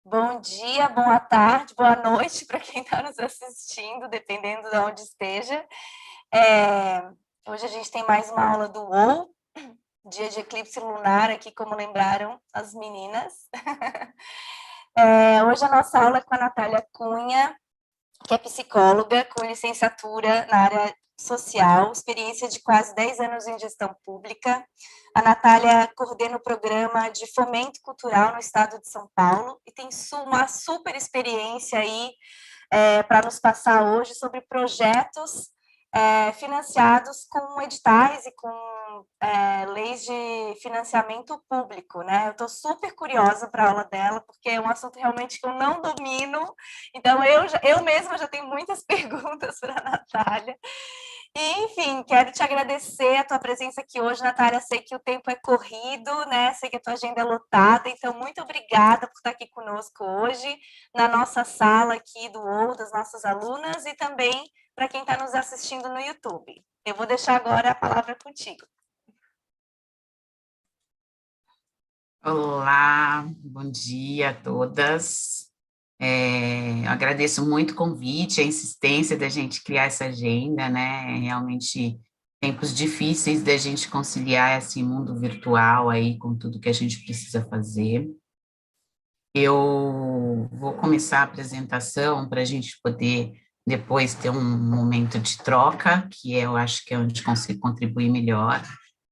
Bom dia, boa tarde, boa noite para quem está nos assistindo, dependendo de onde esteja. Hoje a gente tem mais uma aula do UOL, dia de eclipse lunar aqui, como lembraram as meninas. Hoje a nossa aula é com a Natália Cunha, que é psicóloga com licenciatura na área social, experiência de quase 10 anos em gestão pública. A Natália coordena o programa de fomento cultural no estado de São Paulo e tem uma super experiência aí para nos passar hoje sobre projetos financiados com editais e com leis de financiamento público, né? Eu estou super curiosa para a aula dela, porque é um assunto realmente que eu não domino, então eu mesma já tenho muitas perguntas para a Natália. E, enfim, quero te agradecer a tua presença aqui hoje, Natália. Sei que o tempo é corrido, né? Sei que a tua agenda é lotada, então muito obrigada por estar aqui conosco hoje, na nossa sala aqui do UOL, das nossas alunas, e também para quem está nos assistindo no YouTube. Eu vou deixar agora a palavra contigo. Olá, bom dia a todas. Eu agradeço muito o convite, a insistência da gente criar essa agenda, né? Realmente tempos difíceis da gente conciliar esse mundo virtual aí com tudo que a gente precisa fazer. Eu vou começar a apresentação para a gente poder depois ter um momento de troca, que eu acho que é onde consigo contribuir melhor.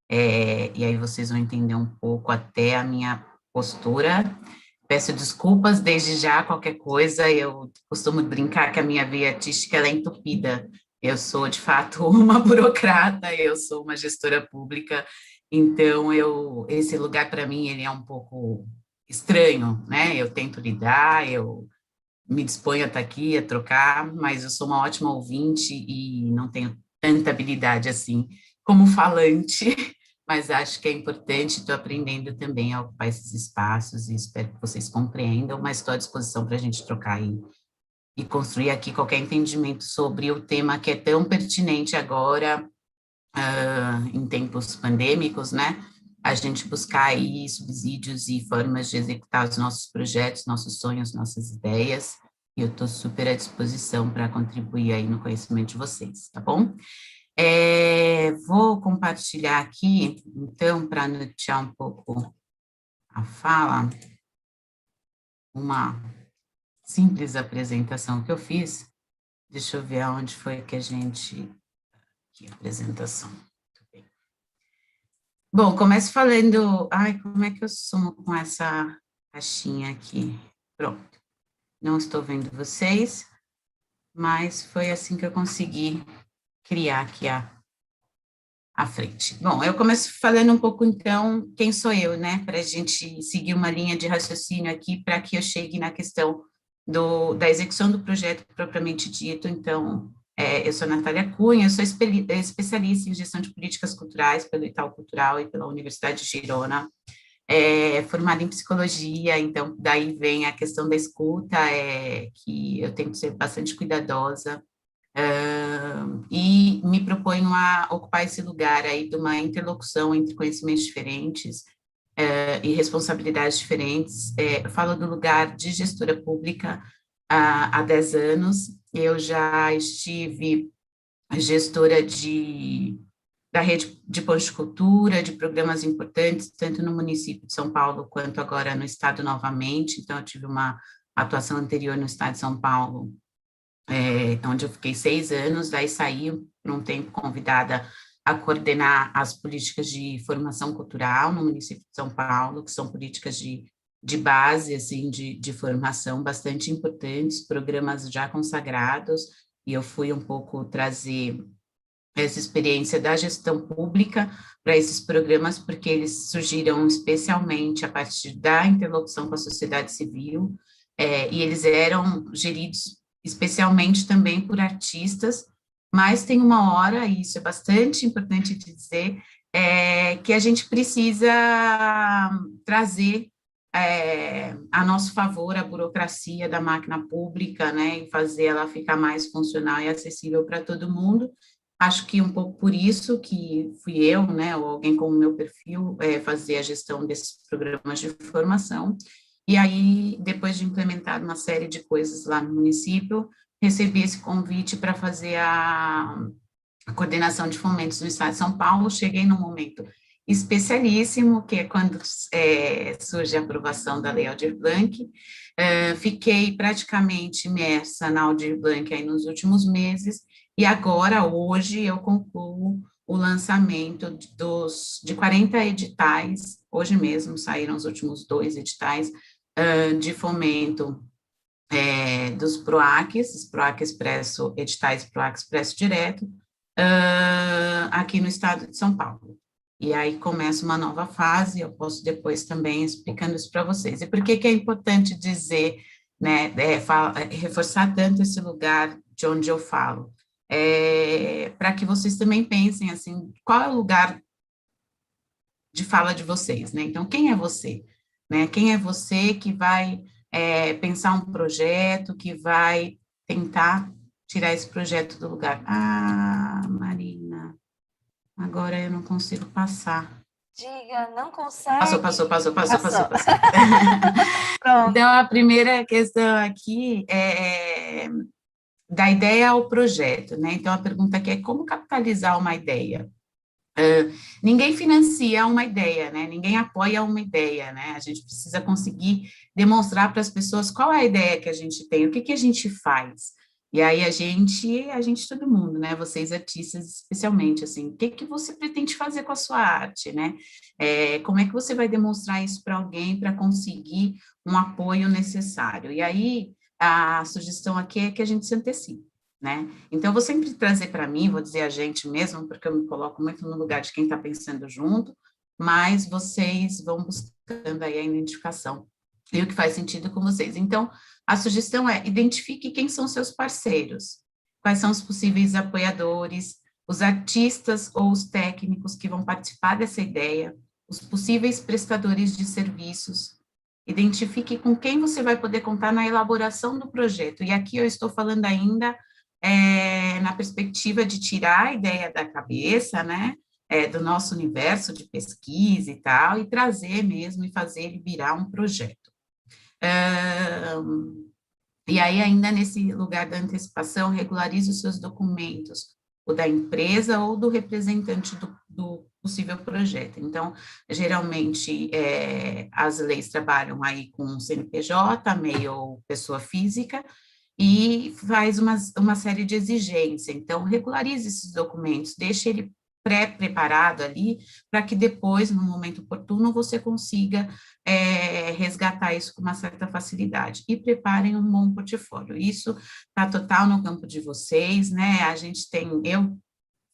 E aí vocês vão entender um pouco até a minha postura. Peço desculpas desde já, qualquer coisa, eu costumo brincar que a minha veia artística ela é entupida. Eu sou, de fato, uma burocrata, eu sou uma gestora pública, então esse lugar para mim ele é um pouco estranho, né? Eu tento lidar, eu me disponho a estar aqui, a trocar, mas eu sou uma ótima ouvinte e não tenho tanta habilidade assim como falante, mas acho que é importante, estou aprendendo também a ocupar esses espaços e espero que vocês compreendam, mas estou à disposição para a gente trocar e construir aqui qualquer entendimento sobre o tema que é tão pertinente agora, em tempos pandêmicos, né? A gente buscar aí subsídios e formas de executar os nossos projetos, nossos sonhos, nossas ideias, e eu estou super à disposição para contribuir aí no conhecimento de vocês, tá bom? Vou compartilhar aqui, então, para nortear um pouco a fala, uma simples apresentação que eu fiz. Deixa eu ver aonde foi que a gente... Aqui, apresentação. Muito bem. Bom, começo falando... Ai, como é que eu sumo com essa caixinha aqui? Pronto. Não estou vendo vocês, mas foi assim que eu consegui criar aqui à frente. Bom, eu começo falando um pouco, então, quem sou eu, né, para a gente seguir uma linha de raciocínio aqui, para que eu chegue na questão da execução do projeto propriamente dito. Então, eu sou Natália Cunha, eu sou especialista em gestão de políticas culturais pelo Itaú Cultural e pela Universidade de Girona, formada em psicologia, então, daí vem a questão da escuta, que eu tenho que ser bastante cuidadosa, e me proponho a ocupar esse lugar aí de uma interlocução entre conhecimentos diferentes e responsabilidades diferentes. Eu falo do lugar de gestora pública há 10 anos, eu já estive gestora da rede de pontos de cultura, de programas importantes, tanto no município de São Paulo, quanto agora no estado novamente, então eu tive uma atuação anterior no estado de São Paulo, onde eu fiquei 6 anos, daí saí por um tempo convidada a coordenar as políticas de formação cultural no município de São Paulo, que são políticas de base, assim, de formação bastante importantes, programas já consagrados, e eu fui um pouco trazer essa experiência da gestão pública para esses programas, porque eles surgiram especialmente a partir da interlocução com a sociedade civil, e eles eram geridos especialmente também por artistas, mas tem uma hora, e isso é bastante importante de dizer, que a gente precisa trazer a nosso favor a burocracia da máquina pública, né, e fazer ela ficar mais funcional e acessível para todo mundo. Acho que um pouco por isso que fui eu, né, ou alguém com o meu perfil, fazer a gestão desses programas de formação. E aí, depois de implementar uma série de coisas lá no município, recebi esse convite para fazer a coordenação de fomentos no estado de São Paulo. Cheguei no momento especialíssimo, que é quando surge a aprovação da Lei Aldir Blanc. Fiquei praticamente imersa na Aldir Blanc aí nos últimos meses, e agora, hoje, eu concluo o lançamento de 40 editais. Hoje mesmo saíram os últimos 2 editais de fomento dos PROACs, os PROAC Expresso, editais PROAC Expresso Direto, aqui no estado de São Paulo. E aí começa uma nova fase, eu posso depois também explicando isso para vocês. E por que que é importante dizer, né, reforçar tanto esse lugar de onde eu falo? Para que vocês também pensem, assim, qual é o lugar de fala de vocês, né? Então, quem é você? Né? Quem é você que vai pensar um projeto, que vai tentar tirar esse projeto do lugar? Ah, Marina, agora eu não consigo passar. Diga, não consegue? Passou. Pronto. Então, a primeira questão aqui é da ideia ao projeto, né? Então, a pergunta aqui é como capitalizar uma ideia? Ninguém financia uma ideia, né? Ninguém apoia uma ideia, né? A gente precisa conseguir demonstrar para as pessoas qual é a ideia que a gente tem, o que que a gente faz. E aí todo mundo, né? Vocês artistas especialmente, assim, o que que você pretende fazer com a sua arte, né? Como é que você vai demonstrar isso para alguém para conseguir um apoio necessário? E aí a sugestão aqui é que a gente se antecipe, né? Então, eu vou sempre trazer para mim, vou dizer a gente mesmo, porque eu me coloco muito no lugar de quem está pensando junto, mas vocês vão buscando aí a identificação e o que faz sentido com vocês. Então, a sugestão é identifique quem são seus parceiros, quais são os possíveis apoiadores, os artistas ou os técnicos que vão participar dessa ideia, os possíveis prestadores de serviços. Identifique com quem você vai poder contar na elaboração do projeto. E aqui eu estou falando ainda na perspectiva de tirar a ideia da cabeça, né, do nosso universo de pesquisa e tal, e trazer mesmo e fazer ele virar um projeto. E aí, ainda nesse lugar da antecipação, regularize os seus documentos, o da empresa ou do representante do possível projeto. Então, geralmente, as leis trabalham aí com CNPJ, MEI ou pessoa física, e faz uma série de exigências. Então, regularize esses documentos, deixe ele pré-preparado ali, para que depois, no momento oportuno, você consiga resgatar isso com uma certa facilidade. E preparem um bom portfólio. Isso está total no campo de vocês, né? A gente tem, eu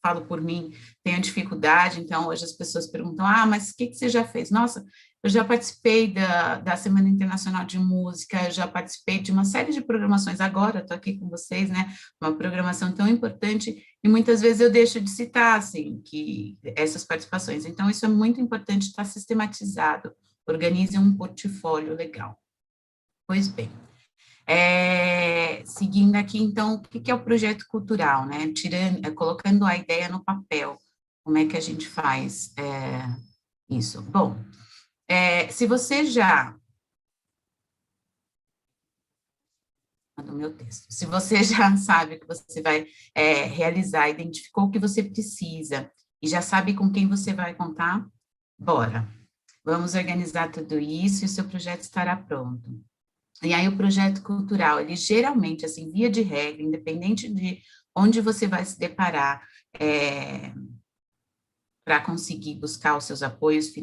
falo por mim, tenho dificuldade, então hoje as pessoas perguntam, mas o que você já fez? Nossa, eu já participei da Semana Internacional de Música, eu já participei de uma série de programações, agora estou aqui com vocês, né, uma programação tão importante, e muitas vezes eu deixo de citar, assim, que essas participações, então isso é muito importante estar sistematizado, organize um portfólio legal. Pois bem, seguindo aqui, então, o que é o projeto cultural, né? Colocando a ideia no papel, como é que a gente faz isso? Bom, se você já... do meu texto. Se você já sabe que você vai realizar, identificou o que você precisa e já sabe com quem você vai contar, bora. Vamos organizar tudo isso e o seu projeto estará pronto. E aí o projeto cultural, ele geralmente, assim, via de regra, independente de onde você vai se deparar para conseguir buscar os seus apoios,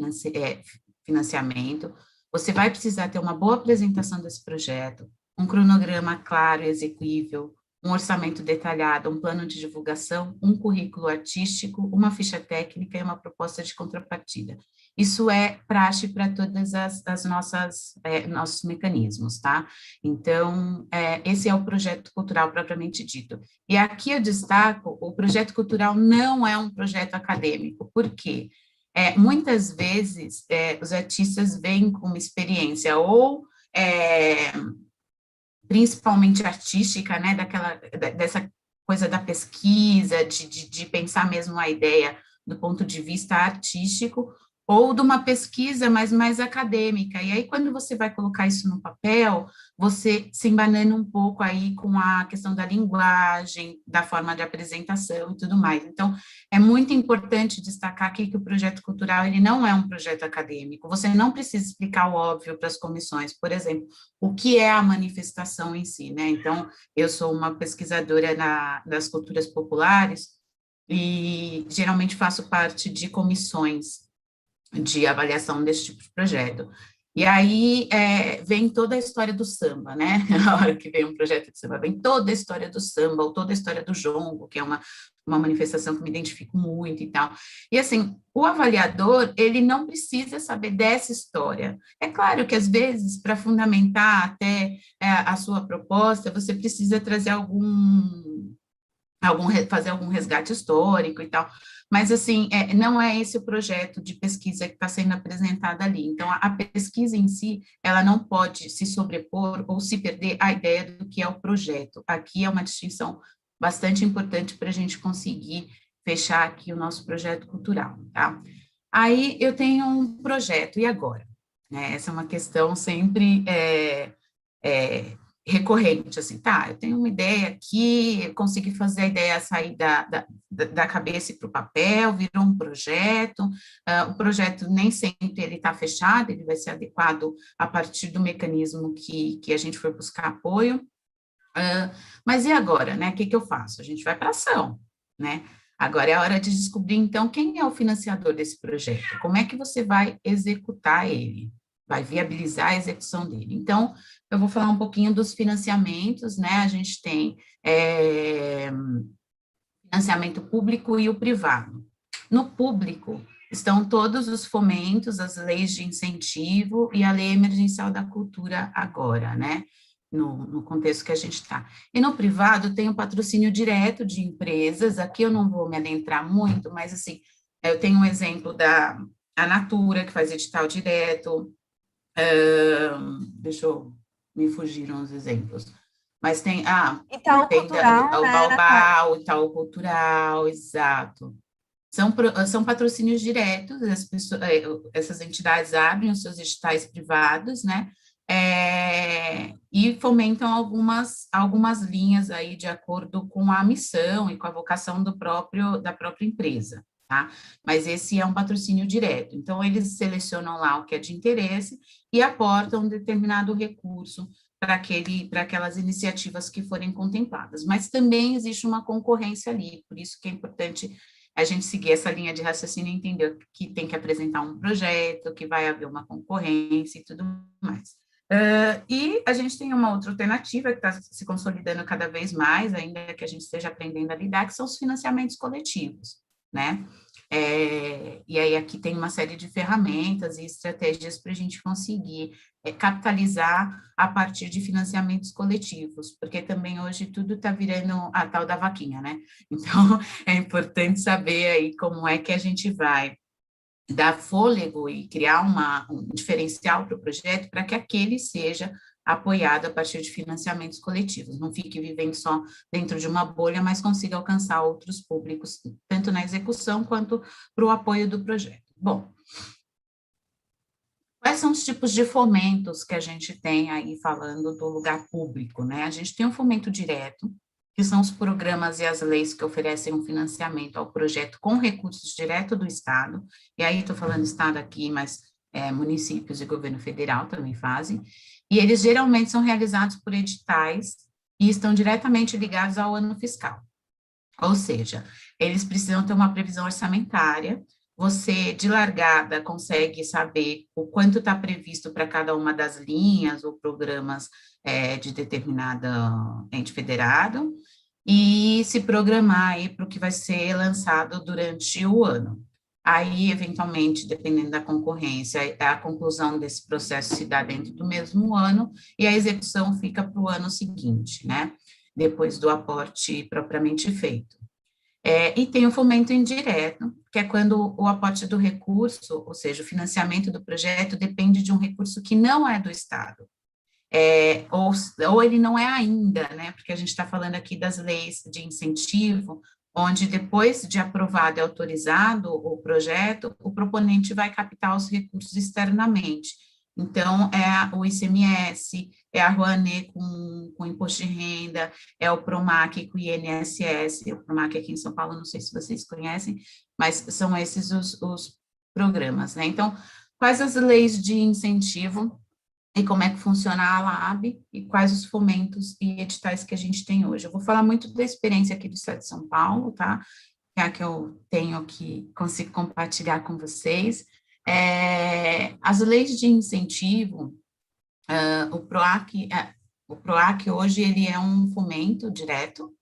financiamento, você vai precisar ter uma boa apresentação desse projeto, um cronograma claro e execuível, um orçamento detalhado, um plano de divulgação, um currículo artístico, uma ficha técnica e uma proposta de contrapartida. Isso é praxe para todas as nossos mecanismos, tá? Então, esse é o projeto cultural propriamente dito. E aqui eu destaco, o projeto cultural não é um projeto acadêmico, por quê? Muitas vezes, os artistas vêm com uma experiência ou principalmente artística, né, dessa coisa da pesquisa, de pensar mesmo a ideia do ponto de vista artístico, ou de uma pesquisa mais acadêmica. E aí, quando você vai colocar isso no papel, você se embanana um pouco aí com a questão da linguagem, da forma de apresentação e tudo mais. Então, é muito importante destacar aqui que o projeto cultural, ele não é um projeto acadêmico. Você não precisa explicar o óbvio para as comissões, por exemplo, o que é a manifestação em si, né? Então, eu sou uma pesquisadora das culturas populares e geralmente faço parte de comissões de avaliação desse tipo de projeto. E aí vem toda a história do samba, né? A hora que vem um projeto de samba, vem toda a história do samba, ou toda a história do jongo, que é uma manifestação que me identifico muito e tal. E assim, o avaliador, ele não precisa saber dessa história. É claro que às vezes, para fundamentar até a sua proposta, você precisa trazer fazer algum resgate histórico e tal, mas assim, não é esse o projeto de pesquisa que está sendo apresentado ali. Então, a pesquisa em si, ela não pode se sobrepor ou se perder a ideia do que é o projeto. Aqui é uma distinção bastante importante para a gente conseguir fechar aqui o nosso projeto cultural, tá? Aí eu tenho um projeto, e agora? Né? Essa é uma questão sempre é, recorrente, assim, tá, eu tenho uma ideia aqui, eu consegui fazer a ideia sair da cabeça para o papel, virou um projeto, o projeto nem sempre ele está fechado, ele vai ser adequado a partir do mecanismo que a gente for buscar apoio, mas e agora, né, o que eu faço? A gente vai para ação, né? Agora é a hora de descobrir, então, quem é o financiador desse projeto, como é que você vai executar ele, vai viabilizar a execução dele. Então, eu vou falar um pouquinho dos financiamentos, né, a gente tem financiamento público e o privado. No público, estão todos os fomentos, as leis de incentivo e a lei emergencial da cultura agora, né, no contexto que a gente está. E no privado tem o patrocínio direto de empresas, aqui eu não vou me adentrar muito, mas assim, eu tenho um exemplo da a Natura, que faz edital direto, deixa eu, me fugiram os exemplos, mas tem, Itaú tem Cultural, o né, Natália? Baobá, o Itaú Cultural, exato. São patrocínios diretos, essas entidades abrem os seus editais privados, né, e fomentam algumas linhas aí de acordo com a missão e com a vocação da própria empresa, tá? Mas esse é um patrocínio direto. Então, eles selecionam lá o que é de interesse e aportam um determinado recurso para aquelas iniciativas que forem contempladas. Mas também existe uma concorrência ali, por isso que é importante a gente seguir essa linha de raciocínio e entender que tem que apresentar um projeto, que vai haver uma concorrência e tudo mais. E a gente tem uma outra alternativa que está se consolidando cada vez mais, ainda que a gente esteja aprendendo a lidar, que são os financiamentos coletivos, né? E aí aqui tem uma série de ferramentas e estratégias para a gente conseguir capitalizar a partir de financiamentos coletivos, porque também hoje tudo está virando a tal da vaquinha, né? Então, é importante saber aí como é que a gente vai dar fôlego e criar um diferencial para o projeto para que aquele seja apoiado a partir de financiamentos coletivos, não fique vivendo só dentro de uma bolha, mas consiga alcançar outros públicos, tanto na execução quanto para o apoio do projeto. Bom, quais são os tipos de fomentos que a gente tem aí falando do lugar público, né? A gente tem um fomento direto, que são os programas e as leis que oferecem um financiamento ao projeto com recursos direto do Estado, e aí estou falando Estado aqui, mas municípios e governo federal também fazem, e eles geralmente são realizados por editais e estão diretamente ligados ao ano fiscal. Ou seja, eles precisam ter uma previsão orçamentária, você, de largada, consegue saber o quanto está previsto para cada uma das linhas ou programas de determinada ente federado, e se programar aí para o que vai ser lançado durante o ano. Aí, eventualmente, dependendo da concorrência, a conclusão desse processo se dá dentro do mesmo ano, e a execução fica para o ano seguinte, né? Depois do aporte propriamente feito. E tem o fomento indireto, que é quando o aporte do recurso, ou seja, o financiamento do projeto, depende de um recurso que não é do Estado. Ou ele não é ainda, né? Porque a gente está falando aqui das leis de incentivo, onde depois de aprovado e autorizado o projeto, o proponente vai captar os recursos externamente. Então, é o ICMS, é a Rouanet com imposto de renda, é o PROMAC com o INSS, o PROMAC aqui em São Paulo, não sei se vocês conhecem, mas são esses os programas, né? Então, quais as leis de incentivo e como é que funciona a LAB e quais os fomentos e editais que a gente tem hoje. Eu vou falar muito da experiência aqui do Estado de São Paulo, tá? Que é a que eu tenho que consigo compartilhar com vocês. As leis de incentivo, o PROAC hoje ele é um fomento direto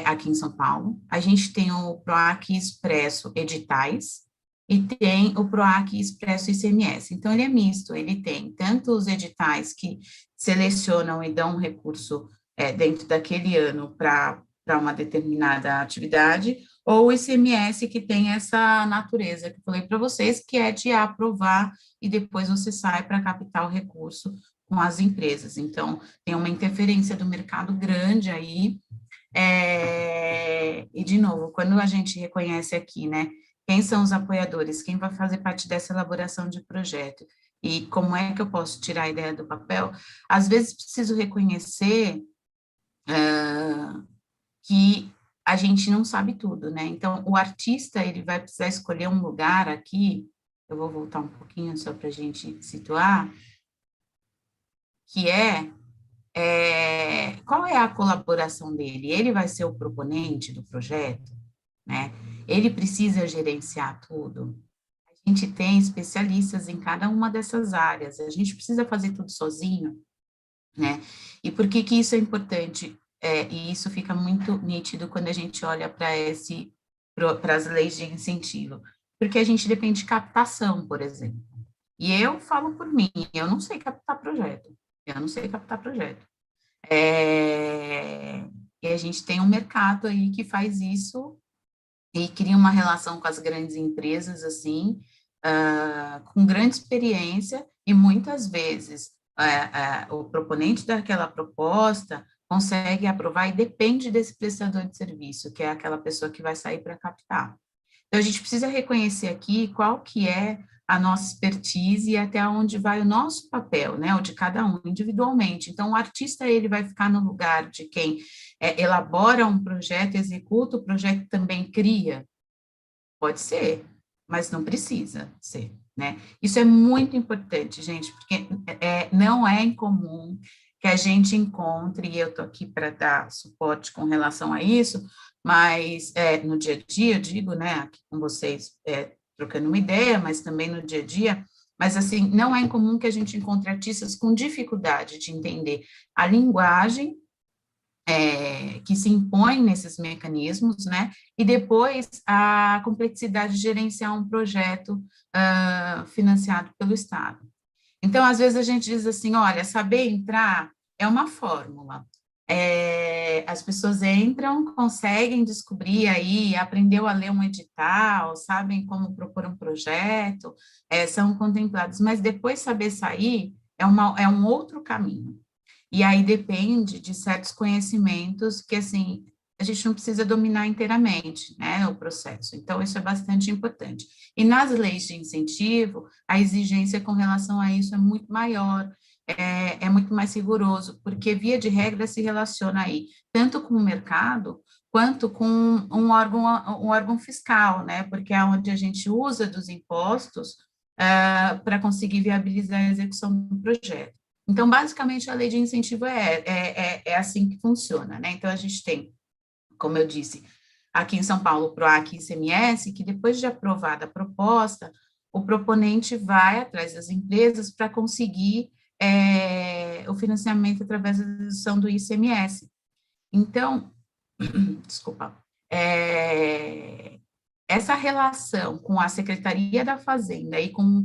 aqui em São Paulo. A gente tem o PROAC Expresso Editais, e tem o PROAC Expresso ICMS. Então, ele é misto, ele tem tanto os editais que selecionam e dão um recurso dentro daquele ano para uma determinada atividade, ou o ICMS que tem essa natureza que eu falei para vocês, que é de aprovar e depois você sai para captar o recurso com as empresas. Então, tem uma interferência do mercado grande aí, e, de novo, quando a gente reconhece aqui, né, quem são os apoiadores, quem vai fazer parte dessa elaboração de projeto, e como é que eu posso tirar a ideia do papel, às vezes preciso reconhecer que a gente não sabe tudo, né? Então, o artista, ele vai precisar escolher um lugar aqui, eu vou voltar um pouquinho só para a gente situar, que qual é a colaboração dele? Ele vai ser o proponente do projeto, né? Ele precisa gerenciar tudo. A gente tem especialistas em cada uma dessas áreas. A gente precisa fazer tudo sozinho, né? E por que que isso é importante? E isso fica muito nítido quando a gente olha para as leis de incentivo. Porque a gente depende de captação, por exemplo. E eu falo por mim, eu não sei captar projeto. Eu não sei captar projeto. E a gente tem um mercado aí que faz isso e cria uma relação com as grandes empresas, assim, com grande experiência, e muitas vezes o proponente daquela proposta consegue aprovar e depende desse prestador de serviço, que é aquela pessoa que vai sair para captar. Então, a gente precisa reconhecer aqui qual que é a nossa expertise e até onde vai o nosso papel, né, o de cada um individualmente. Então, o artista, ele vai ficar no lugar de quem elabora um projeto, executa o projeto e também cria? Pode ser, mas não precisa ser, né? Isso é muito importante, gente, porque não é incomum que a gente encontre, e eu estou aqui para dar suporte com relação a isso, mas no dia a dia, eu digo, né, aqui com vocês, trocando uma ideia, mas também no dia a dia, mas assim, não é incomum que a gente encontre artistas com dificuldade de entender a linguagem que se impõe nesses mecanismos, né, e depois a complexidade de gerenciar um projeto financiado pelo Estado. Então, às vezes a gente diz assim, olha, saber entrar é uma fórmula. As pessoas entram, conseguem descobrir aí, aprendeu a ler um edital, sabem como propor um projeto, são contemplados, mas depois saber sair é um outro caminho. E aí depende de certos conhecimentos que, assim, a gente não precisa dominar inteiramente, né, o processo. Então, isso é bastante importante. E nas leis de incentivo, a exigência com relação a isso é muito maior, é muito mais rigoroso, porque, via de regra, se relaciona aí tanto com o mercado, quanto com um órgão fiscal, né, porque é onde a gente usa dos impostos para conseguir viabilizar a execução do projeto. Então, basicamente, a lei de incentivo é assim que funciona, né? Então, a gente tem, como eu disse, aqui em São Paulo, o PROAC e ICMS, que depois de aprovada a proposta, o proponente vai atrás das empresas para conseguir o financiamento através da dedução do ICMS. Então, desculpa, essa relação com a Secretaria da Fazenda e com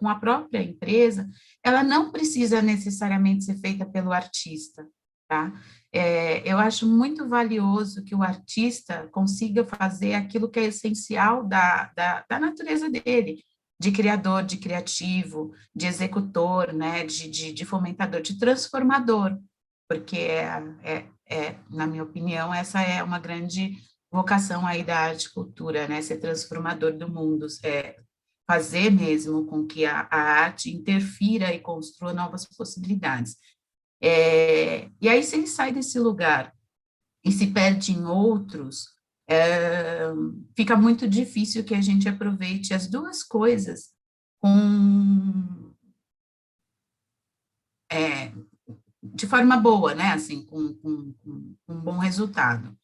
a própria empresa, ela não precisa necessariamente ser feita pelo artista, tá? Eu acho muito valioso que o artista consiga fazer aquilo que é essencial da natureza dele, de criador, de criativo, de executor, né, de fomentador, de transformador, porque, na minha opinião, essa é uma grande vocação aí da arte e cultura, né, ser transformador do mundo, fazer mesmo com que a arte interfira e construa novas possibilidades. E aí, se ele sai desse lugar e se perde em outros, fica muito difícil que a gente aproveite as duas coisas com, de forma boa, né, assim, com um bom resultado.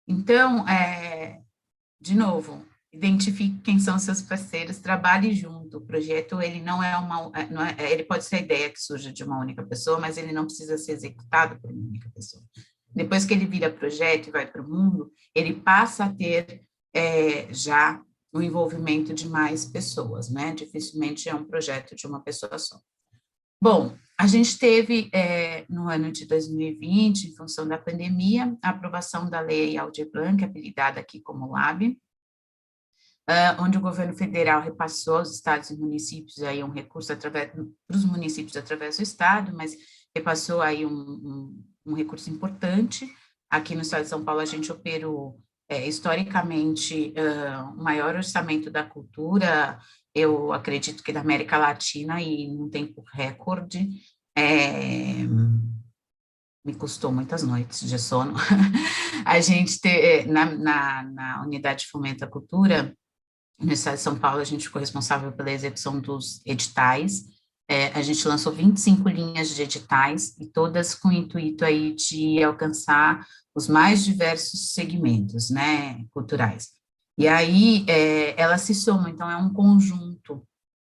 Então, de novo, identifique quem são seus parceiros, trabalhe junto. O projeto, ele não é uma, não é, ele pode ser a ideia que surge de uma única pessoa, mas ele não precisa ser executado por uma única pessoa. Depois que ele vira projeto e vai para o mundo, ele passa a ter já o envolvimento de mais pessoas, né? Dificilmente é um projeto de uma pessoa só. Bom, a gente teve, no ano de 2020, em função da pandemia, a aprovação da Lei Aldir Blanc, apelidada aqui como LAB, onde o governo federal repassou aos estados e municípios aí um recurso para os municípios através do estado, mas repassou aí um recurso importante. Aqui no estado de São Paulo, a gente operou historicamente o maior orçamento da cultura, eu acredito que da América Latina, e num tempo recorde. Me custou muitas noites de sono. A gente, na unidade de fomento à cultura, no estado de São Paulo, a gente ficou responsável pela execução dos editais. A gente lançou 25 linhas de editais, e todas com o intuito aí de alcançar os mais diversos segmentos, né, culturais. E aí, elas se somam, então é um conjunto.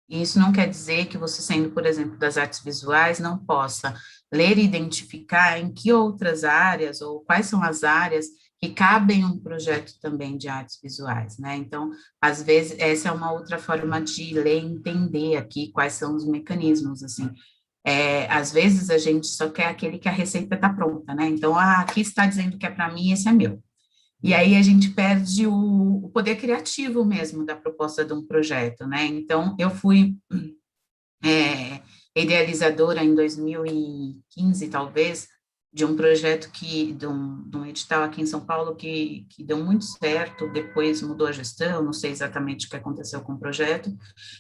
E isso não quer dizer que você, sendo, por exemplo, das artes visuais, não possa ler e identificar em que outras áreas, ou quais são as áreas que cabem um projeto também de artes visuais, né? Então, às vezes, essa é uma outra forma de ler e entender aqui quais são os mecanismos, assim. Às vezes, a gente só quer aquele que a receita está pronta, né? Então, aqui está dizendo que é para mim, esse é meu. E aí a gente perde o poder criativo mesmo da proposta de um projeto, né? Então, eu fui idealizadora em 2015, talvez, de um projeto de um edital aqui em São Paulo que deu muito certo, depois mudou a gestão, não sei exatamente o que aconteceu com o projeto,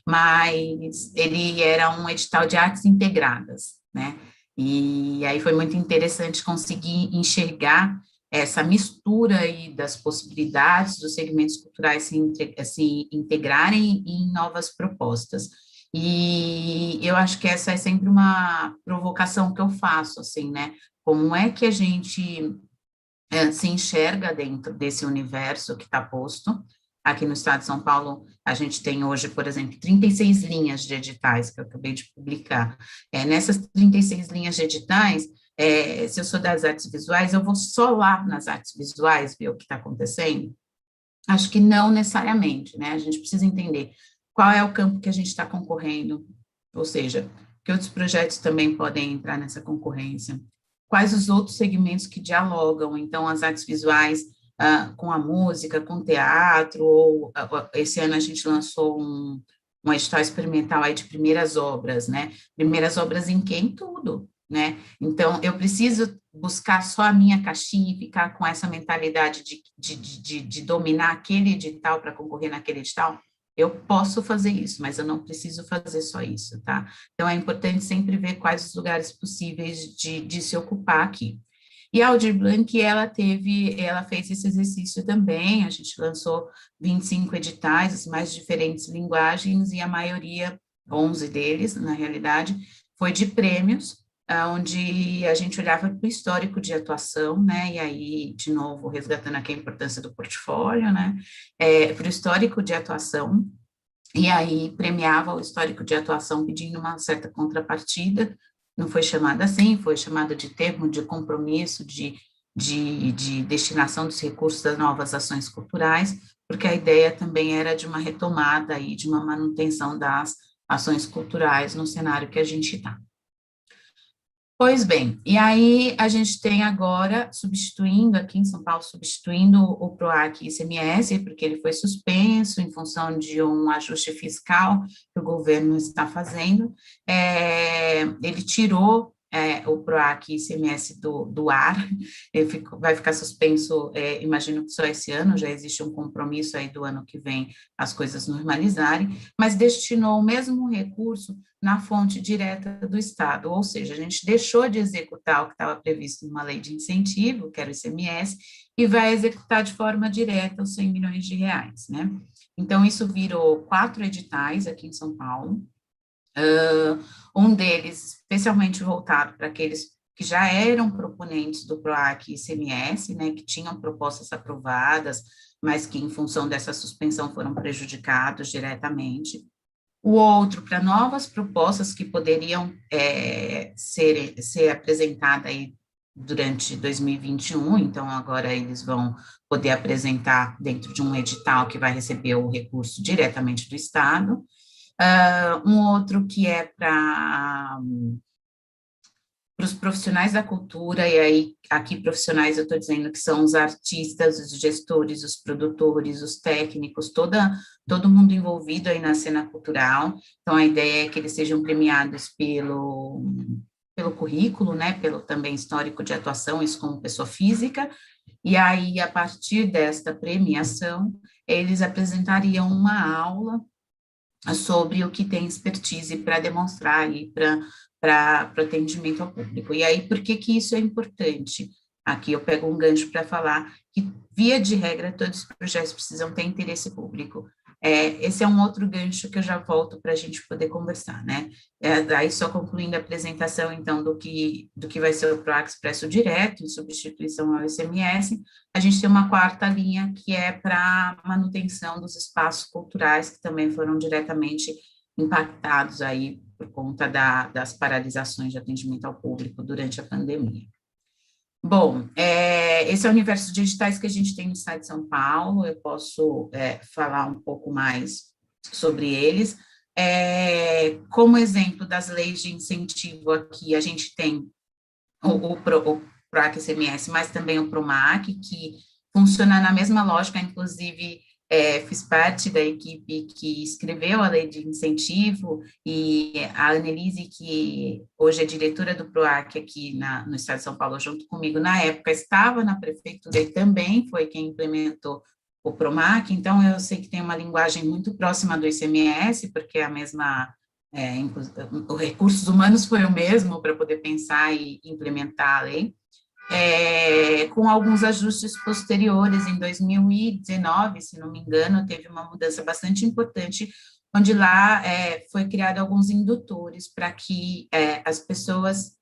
mas ele era um edital de artes integradas, né? E aí foi muito interessante conseguir enxergar essa mistura aí das possibilidades dos segmentos culturais se integrarem em novas propostas. E eu acho que essa é sempre uma provocação que eu faço, assim, né? Como é que a gente se enxerga dentro desse universo que está posto? Aqui no estado de São Paulo, a gente tem hoje, por exemplo, 36 linhas de editais que eu acabei de publicar. Nessas 36 linhas de editais, se eu sou das artes visuais, eu vou só lá nas artes visuais ver o que está acontecendo? Acho que não necessariamente, né? A gente precisa entender qual é o campo que a gente está concorrendo, ou seja, que outros projetos também podem entrar nessa concorrência, quais os outros segmentos que dialogam, então, as artes visuais com a música, com o teatro, ou esse ano a gente lançou um edital experimental aí de primeiras obras, né? Primeiras obras em quê? Em tudo, né? Então, eu preciso buscar só a minha caixinha e ficar com essa mentalidade de dominar aquele edital para concorrer naquele edital? Eu posso fazer isso, mas eu não preciso fazer só isso, tá? Então, é importante sempre ver quais os lugares possíveis de se ocupar aqui. E a Aldir Blanc, ela fez esse exercício também, a gente lançou 25 editais, as mais diferentes linguagens, e a maioria, 11 deles, na realidade, foi de prêmios, onde a gente olhava para o histórico de atuação, né, e aí, de novo, resgatando aqui a importância do portfólio, né, para o histórico de atuação, e aí premiava o histórico de atuação pedindo uma certa contrapartida, não foi chamada assim, foi chamada de termo de compromisso, de destinação dos recursos das novas ações culturais, porque a ideia também era de uma retomada e de uma manutenção das ações culturais no cenário que a gente está. Pois bem, e aí a gente tem agora, substituindo aqui em São Paulo, substituindo o PROAC ICMS, porque ele foi suspenso em função de um ajuste fiscal que o governo está fazendo, ele tirou o PROAC e ICMS do ar, vai ficar suspenso, imagino que só esse ano, já existe um compromisso aí do ano que vem as coisas normalizarem, mas destinou o mesmo recurso na fonte direta do Estado, ou seja, a gente deixou de executar o que estava previsto numa lei de incentivo, que era o ICMS, e vai executar de forma direta os 100 milhões de reais, né? Então, isso virou 4 editais aqui em São Paulo, um deles especialmente voltado para aqueles que já eram proponentes do PROAC e ICMS, né, que tinham propostas aprovadas, mas que, em função dessa suspensão, foram prejudicados diretamente. O outro, para novas propostas que poderiam ser apresentadas aí durante 2021, então agora eles vão poder apresentar dentro de um edital que vai receber o recurso diretamente do Estado. Um outro que é para os profissionais da cultura, e aí aqui profissionais eu estou dizendo que são os artistas, os gestores, os produtores, os técnicos, todo mundo envolvido aí na cena cultural. Então a ideia é que eles sejam premiados pelo currículo, né, pelo também histórico de atuação, isso como pessoa física, e aí a partir desta premiação, eles apresentariam uma aula sobre o que tem expertise para demonstrar aí para atendimento ao público. E aí, por que que isso é importante? Aqui eu pego um gancho para falar que, via de regra, todos os projetos precisam ter interesse público. Esse é um outro gancho que eu já volto para a gente poder conversar, né? Daí, só concluindo a apresentação, então, do que vai ser o PROAC Expresso Direto, em substituição ao ICMS, a gente tem uma quarta linha, que é para manutenção dos espaços culturais, que também foram diretamente impactados aí por conta das paralisações de atendimento ao público durante a pandemia. Bom, esse é o universo de editais que a gente tem no estado de São Paulo, eu posso falar um pouco mais sobre eles. Como exemplo das leis de incentivo aqui, a gente tem o PROAC ICMS, mas também o PROMAC, que funciona na mesma lógica, inclusive fiz parte da equipe que escreveu a lei de incentivo, e a Annelise, que hoje é diretora do PROAC aqui no estado de São Paulo, junto comigo, na época, estava na prefeitura e também foi quem implementou o PROMAC, então eu sei que tem uma linguagem muito próxima do ICMS, porque é a mesma... os recursos humanos foi o mesmo para poder pensar e implementar a lei, com alguns ajustes posteriores. Em 2019, se não me engano, teve uma mudança bastante importante, onde lá foi criado alguns indutores para que as pessoas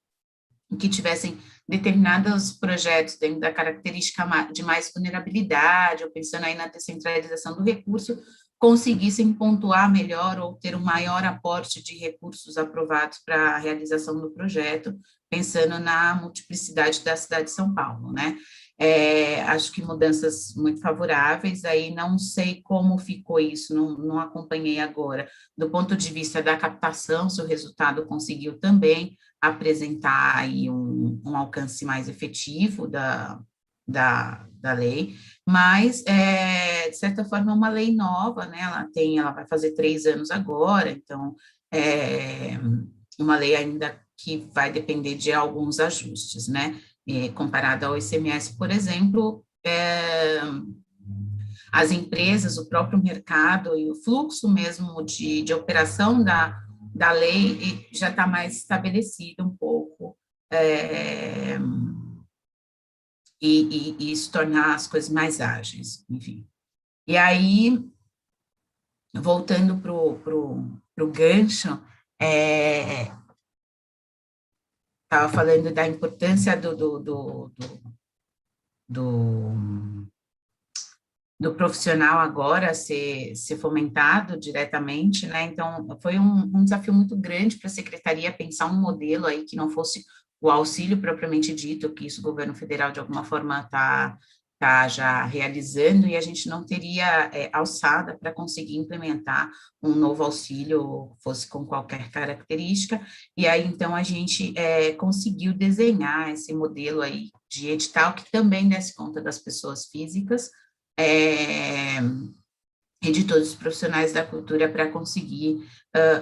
que tivessem determinados projetos dentro da característica de mais vulnerabilidade, ou pensando aí na descentralização do recurso, conseguissem pontuar melhor ou ter um maior aporte de recursos aprovados para a realização do projeto, pensando na multiplicidade da cidade de São Paulo, né? Acho que mudanças muito favoráveis, aí não sei como ficou isso, não acompanhei agora, do ponto de vista da captação, se o resultado conseguiu também apresentar aí um alcance mais efetivo da lei, mas, de certa forma, é uma lei nova, né, ela vai fazer 3 anos agora, então, uma lei ainda que vai depender de alguns ajustes, né, comparado ao ICMS, por exemplo, as empresas, o próprio mercado e o fluxo mesmo de operação da lei já está mais estabelecido um pouco, e se tornar as coisas mais ágeis, enfim. E aí, voltando para o gancho, estava falando da importância do profissional agora ser fomentado diretamente, né? Então, foi um desafio muito grande para a secretaria pensar um modelo aí que não fosse o auxílio propriamente dito, que isso o governo federal, de alguma forma, tá já realizando, e a gente não teria alçada para conseguir implementar um novo auxílio, fosse com qualquer característica, e aí, então, a gente conseguiu desenhar esse modelo aí de edital, que também desse conta das pessoas físicas, e de todos os profissionais da cultura, para conseguir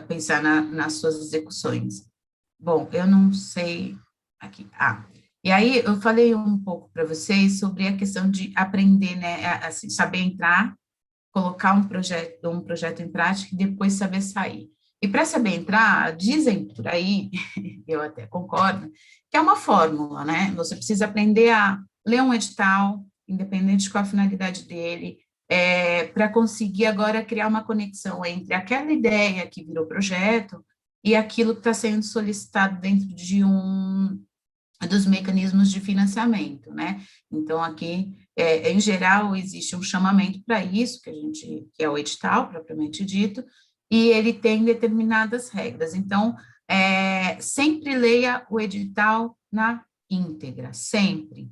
pensar nas suas execuções. Bom, eu não sei aqui. E aí eu falei um pouco para vocês sobre a questão de aprender, né, assim, saber entrar, colocar um projeto em prática e depois saber sair. E para saber entrar, dizem por aí, eu até concordo, que é uma fórmula, né? Você precisa aprender a ler um edital, independente de qual a finalidade dele, para conseguir agora criar uma conexão entre aquela ideia que virou projeto e aquilo que está sendo solicitado dentro de um dos mecanismos de financiamento, né? Então, aqui, em geral, existe um chamamento para isso, que é o edital, propriamente dito, e ele tem determinadas regras. Então, sempre leia o edital na íntegra, sempre.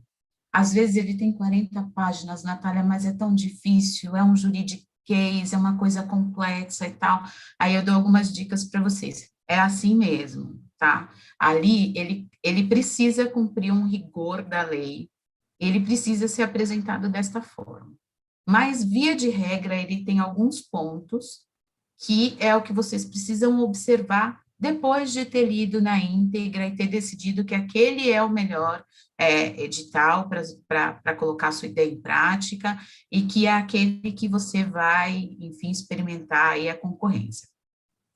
Às vezes ele tem 40 páginas, Natália, mas é tão difícil, é um juridiquês, é uma coisa complexa e tal. Aí eu dou algumas dicas para vocês. É assim mesmo, tá? Ali ele precisa cumprir um rigor da lei, ele precisa ser apresentado desta forma. Mas, via de regra, ele tem alguns pontos que é o que vocês precisam observar depois de ter lido na íntegra e ter decidido que aquele é o melhor edital para colocar a sua ideia em prática e que é aquele que você vai, enfim, experimentar aí a concorrência.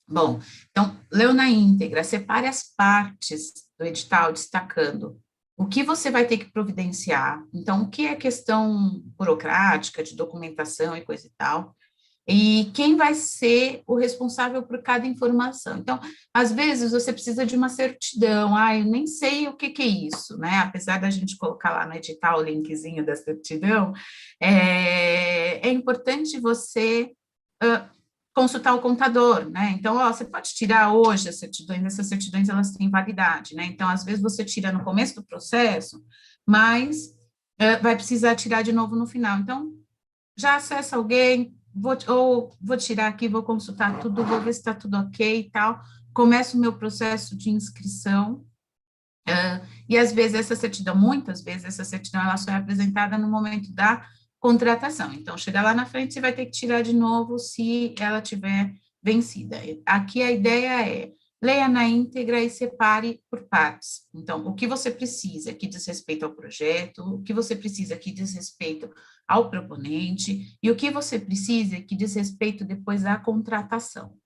Bom, então, leu na íntegra, separe as partes do edital destacando o que você vai ter que providenciar, então, o que é questão burocrática, de documentação e coisa e tal, e quem vai ser o responsável por cada informação. Então, às vezes, você precisa de uma certidão, eu nem sei o que é isso, né? Apesar da gente colocar lá no edital o linkzinho da certidão, é importante você consultar o contador, né? Então, você pode tirar hoje as certidões, essas certidões, elas têm validade, né? Então, às vezes, você tira no começo do processo, mas vai precisar tirar de novo no final. Então, já acessa alguém, vou tirar aqui, vou consultar tudo, vou ver se está tudo ok e tal. Começo o meu processo de inscrição, e às vezes essa certidão, muitas vezes essa certidão, ela só é apresentada no momento da contratação. Então, chegar lá na frente, você vai ter que tirar de novo se ela tiver vencida. Aqui a ideia é, leia na íntegra e separe por partes. Então, o que você precisa que diz respeito ao projeto, o que você precisa que diz respeito ao proponente, e o que você precisa que diz respeito depois à contratação,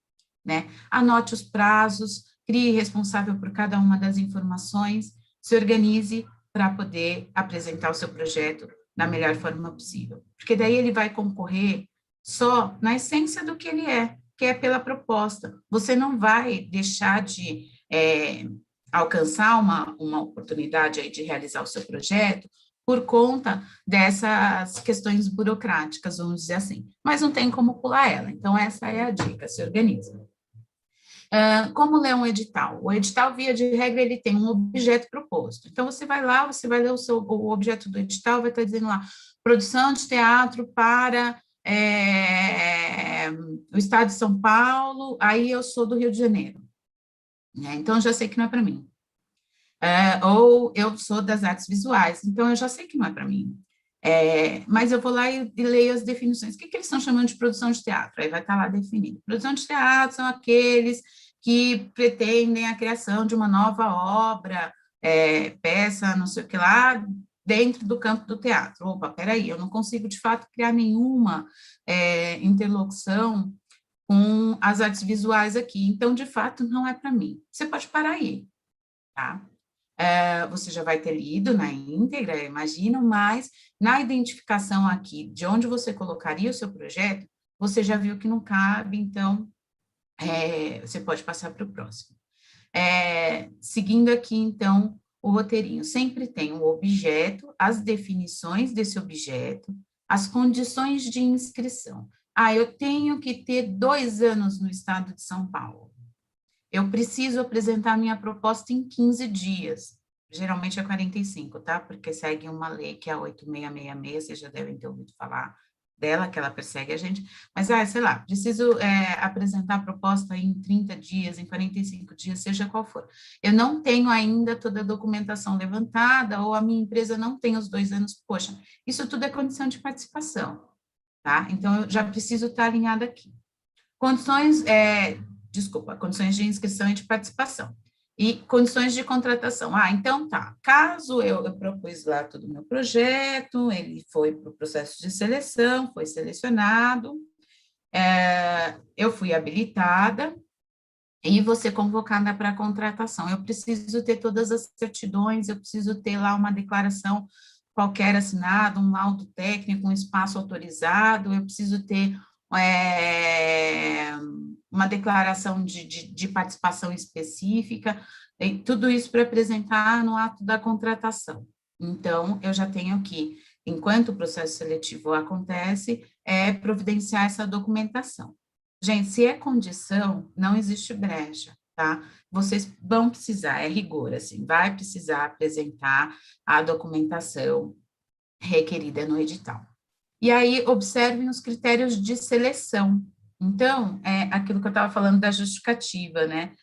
né? Anote os prazos, crie responsável por cada uma das informações, se organize para poder apresentar o seu projeto da melhor forma possível. Porque daí ele vai concorrer só na essência do que é pela proposta. Você não vai deixar de alcançar uma oportunidade aí de realizar o seu projeto por conta dessas questões burocráticas, vamos dizer assim. Mas não tem como pular ela. Então, essa é a dica, se organiza. Como ler um edital? O edital, via de regra, ele tem um objeto proposto. Então, você vai lá, você vai ler o objeto do edital, vai estar dizendo lá, produção de teatro para o estado de São Paulo, aí eu sou do Rio de Janeiro, né? Então, eu já sei que não é para mim. Ou eu sou das artes visuais, então eu já sei que não é para mim. Mas eu vou lá e leio as definições. O que eles estão chamando de produção de teatro? Aí vai estar lá definido. Produção de teatro são aqueles que pretendem a criação de uma nova obra, peça, não sei o que lá, dentro do campo do teatro. Opa, peraí, eu não consigo, de fato, criar nenhuma interlocução com as artes visuais aqui, então, de fato, não é para mim. Você pode parar aí, tá? Você já vai ter lido na íntegra, imagino, mas na identificação aqui de onde você colocaria o seu projeto, você já viu que não cabe, então você pode passar para o próximo. Seguindo aqui, então, o roteirinho, sempre tem o objeto, as definições desse objeto, as condições de inscrição. Eu tenho que ter 2 anos no estado de São Paulo. Eu preciso apresentar minha proposta em 15 dias. Geralmente é 45, tá? Porque segue uma lei que é a 8666, vocês já devem ter ouvido falar dela, que ela persegue a gente. Mas, sei lá, preciso apresentar a proposta em 30 dias, em 45 dias, seja qual for. Eu não tenho ainda toda a documentação levantada, ou a minha empresa não tem os 2 anos. Poxa, isso tudo é condição de participação, tá? Então, eu já preciso estar alinhada aqui. Condições de inscrição e de participação. E condições de contratação. Ah, então tá. Caso eu propus lá todo o meu projeto, ele foi para o processo de seleção, foi selecionado, eu fui habilitada e vou ser convocada para a contratação. Eu preciso ter todas as certidões, eu preciso ter lá uma declaração qualquer assinada, um laudo técnico, um espaço autorizado, eu preciso ter é, uma declaração de participação específica, e tudo isso para apresentar no ato da contratação. Então, eu já tenho que, enquanto o processo seletivo acontece, providenciar essa documentação. Gente, se é condição, não existe brecha, tá? Vocês vão precisar, é rigor, assim, vai precisar apresentar a documentação requerida no edital. E aí, observem os critérios de seleção. Então, é aquilo que eu estava falando da justificativa, né?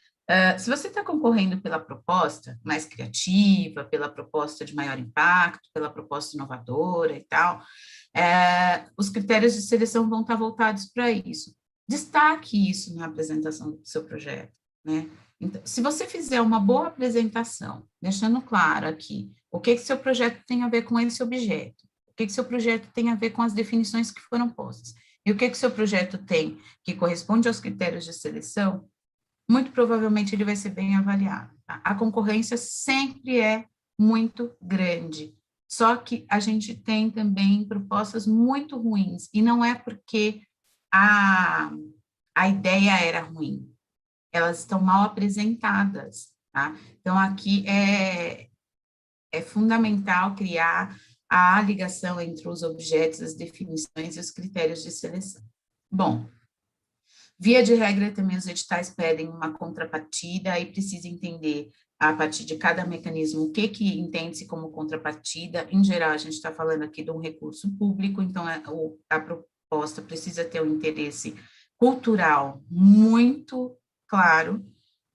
Se você está concorrendo pela proposta mais criativa, pela proposta de maior impacto, pela proposta inovadora e tal, os critérios de seleção vão estar voltados para isso. Destaque isso na apresentação do seu projeto, né? Então, se você fizer uma boa apresentação, deixando claro aqui o que seu projeto tem a ver com esse objeto, o que seu projeto tem a ver com as definições que foram postas, e o que seu projeto tem que corresponde aos critérios de seleção, muito provavelmente ele vai ser bem avaliado. Tá? A concorrência sempre é muito grande, só que a gente tem também propostas muito ruins, e não é porque a ideia era ruim, elas estão mal apresentadas, tá? Então, aqui é fundamental criar a ligação entre os objetos, as definições e os critérios de seleção. Bom, via de regra, também os editais pedem uma contrapartida e precisa entender, a partir de cada mecanismo, o que entende-se como contrapartida. Em geral, a gente está falando aqui de um recurso público, então a proposta precisa ter um interesse cultural muito claro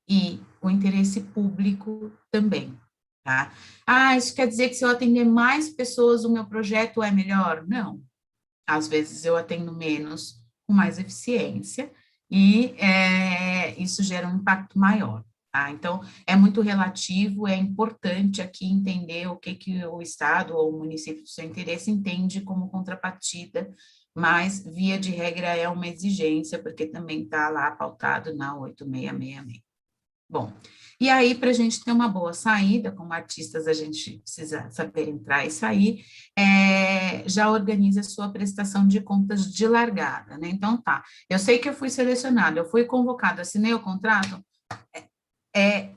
e o interesse público também, tá? Ah, isso quer dizer que se eu atender mais pessoas, o meu projeto é melhor? Não. Às vezes eu atendo menos, com mais eficiência, e isso gera um impacto maior. Tá? Então, é muito relativo, é importante aqui entender o que o Estado ou o município do seu interesse entende como contrapartida, mas, via de regra, é uma exigência, porque também está lá pautado na 8666. Bom, e aí, para a gente ter uma boa saída, como artistas, a gente precisa saber entrar e sair, já organize a sua prestação de contas de largada, né? Então, tá, eu sei que eu fui selecionada, eu fui convocada, assinei o contrato,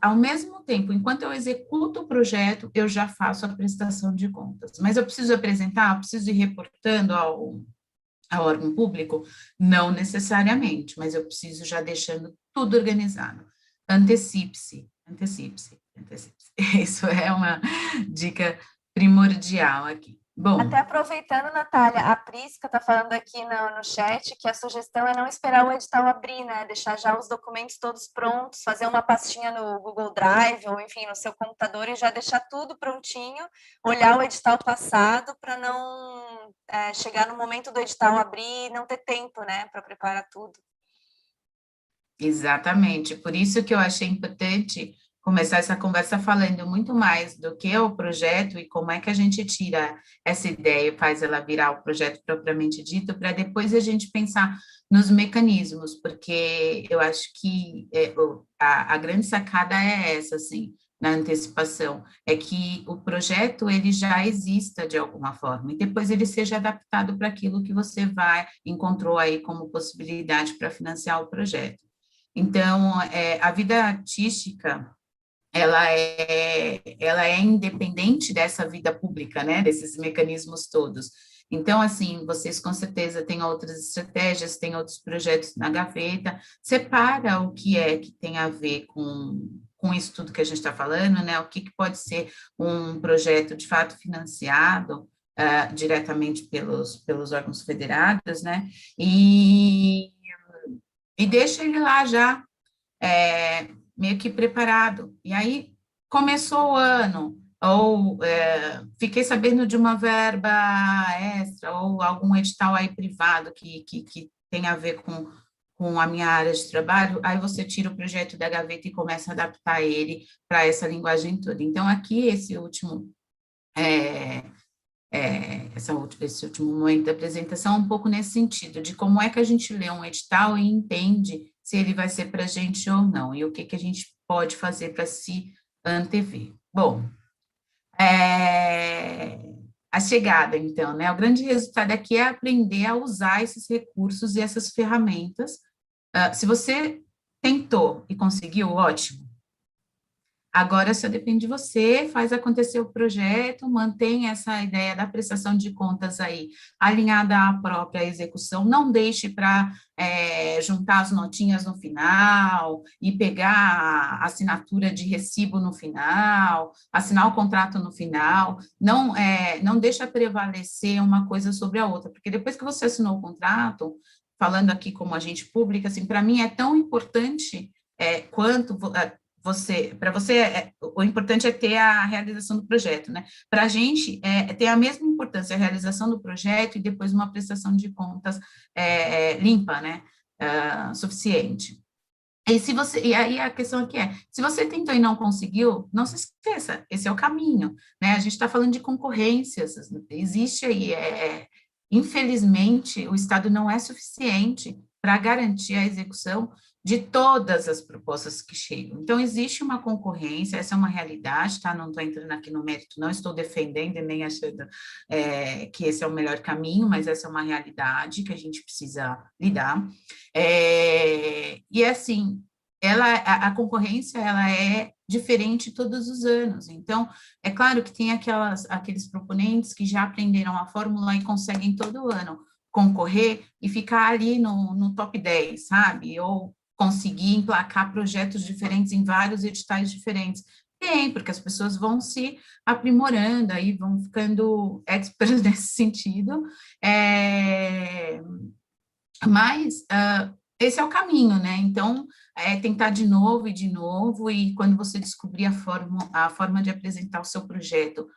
ao mesmo tempo, enquanto eu executo o projeto, eu já faço a prestação de contas, mas eu preciso apresentar, eu preciso ir reportando ao órgão público? Não necessariamente, mas eu preciso já deixando tudo organizado. Antecipe-se, antecipe-se, antecipe-se. Isso é uma dica primordial aqui. Bom, até aproveitando, Natália, a Prisca está falando aqui no chat que a sugestão é não esperar o edital abrir, né? Deixar já os documentos todos prontos, fazer uma pastinha no Google Drive ou, enfim, no seu computador e já deixar tudo prontinho, olhar o edital passado para não chegar no momento do edital abrir e não ter tempo, né, para preparar tudo. Exatamente, por isso que eu achei importante começar essa conversa falando muito mais do que é o projeto e como é que a gente tira essa ideia e faz ela virar o projeto propriamente dito, para depois a gente pensar nos mecanismos, porque eu acho que a grande sacada é essa, assim, na antecipação, é que o projeto ele já exista de alguma forma, e depois ele seja adaptado para aquilo que você encontrou aí como possibilidade para financiar o projeto. Então, a vida artística, ela é independente dessa vida pública, né, desses mecanismos todos. Então, assim, vocês com certeza têm outras estratégias, têm outros projetos na gaveta, separa o que é que tem a ver com isso tudo que a gente está falando, né, o que pode ser um projeto de fato financiado diretamente pelos órgãos federados, né, e deixa ele lá já, meio que preparado. E aí, começou o ano, ou fiquei sabendo de uma verba extra, ou algum edital aí privado que tem a ver com a minha área de trabalho, aí você tira o projeto da gaveta e começa a adaptar ele para essa linguagem toda. Então, aqui, é, esse último momento da apresentação, um pouco nesse sentido, de como é que a gente lê um edital e entende se ele vai ser para a gente ou não, e o que, que a gente pode fazer para se antever. Bom, a chegada, então, né? O grande resultado aqui é aprender a usar esses recursos e essas ferramentas. Se você tentou e conseguiu, ótimo. Agora só depende de você, faz acontecer o projeto, mantém essa ideia da prestação de contas aí alinhada à própria execução, não deixe para juntar as notinhas no final e pegar a assinatura de recibo no final, assinar o contrato no final, não deixa prevalecer uma coisa sobre a outra, porque depois que você assinou o contrato, falando aqui como agente público, assim, para mim é tão importante quanto para você, o importante é ter a realização do projeto, né? Para a gente, ter a mesma importância a realização do projeto e depois uma prestação de contas limpa, né? Suficiente. E aí a questão aqui se você tentou e não conseguiu, não se esqueça, esse é o caminho, né? A gente está falando de concorrências, existe aí, infelizmente, o Estado não é suficiente para garantir a execução de todas as propostas que chegam. Então, existe uma concorrência, essa é uma realidade, tá? Não estou entrando aqui no mérito, não estou defendendo e nem achando que esse é o melhor caminho, mas essa é uma realidade que a gente precisa lidar. E assim, a concorrência ela é diferente todos os anos. Então, é claro que tem aqueles proponentes que já aprenderam a fórmula e conseguem todo ano concorrer e ficar ali no top 10, sabe? Ou conseguir emplacar projetos diferentes em vários editais diferentes. Tem, porque as pessoas vão se aprimorando, aí vão ficando experts nesse sentido, mas esse é o caminho, né? Então, tentar de novo, e quando você descobrir a forma de apresentar o seu projeto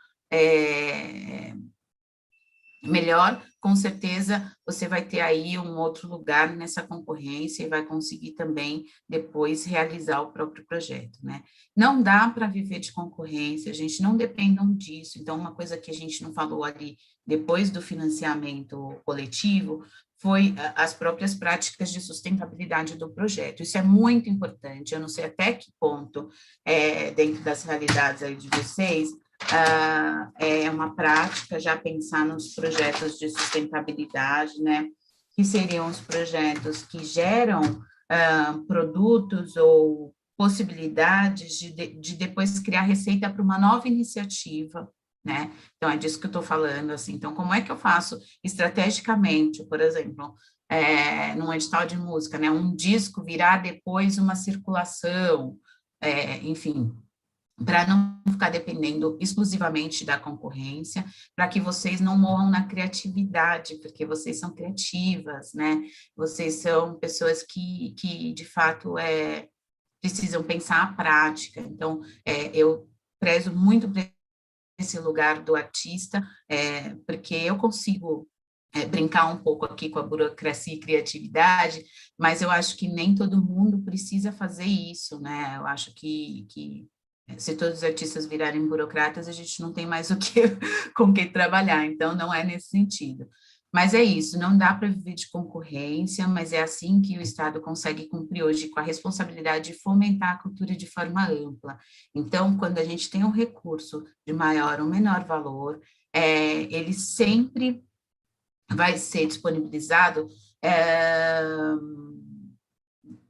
melhor, com certeza você vai ter aí um outro lugar nessa concorrência e vai conseguir também depois realizar o próprio projeto, né? Não dá para viver de concorrência, gente, não dependam disso. Então, uma coisa que a gente não falou ali depois do financiamento coletivo foi as próprias práticas de sustentabilidade do projeto. Isso é muito importante, eu não sei até que ponto, dentro das realidades aí de vocês, é uma prática já pensar nos projetos de sustentabilidade, né, que seriam os projetos que geram produtos ou possibilidades de depois criar receita para uma nova iniciativa, né? Então, é disso que eu estou falando, assim. Então, como é que eu faço estrategicamente, por exemplo, num edital de música, né? Um disco virar depois uma circulação, enfim, para não ficar dependendo exclusivamente da concorrência, para que vocês não morram na criatividade, porque vocês são criativas, né? Vocês são pessoas que de fato, precisam pensar a prática. Então, eu prezo muito por esse lugar do artista, porque eu consigo brincar um pouco aqui com a burocracia e criatividade, mas eu acho que nem todo mundo precisa fazer isso, né? Eu acho que se todos os artistas virarem burocratas, a gente não tem mais com que trabalhar, então não é nesse sentido. Mas é isso, não dá para viver de concorrência, mas é assim que o Estado consegue cumprir hoje com a responsabilidade de fomentar a cultura de forma ampla. Então, quando a gente tem um recurso de maior ou menor valor, ele sempre vai ser disponibilizado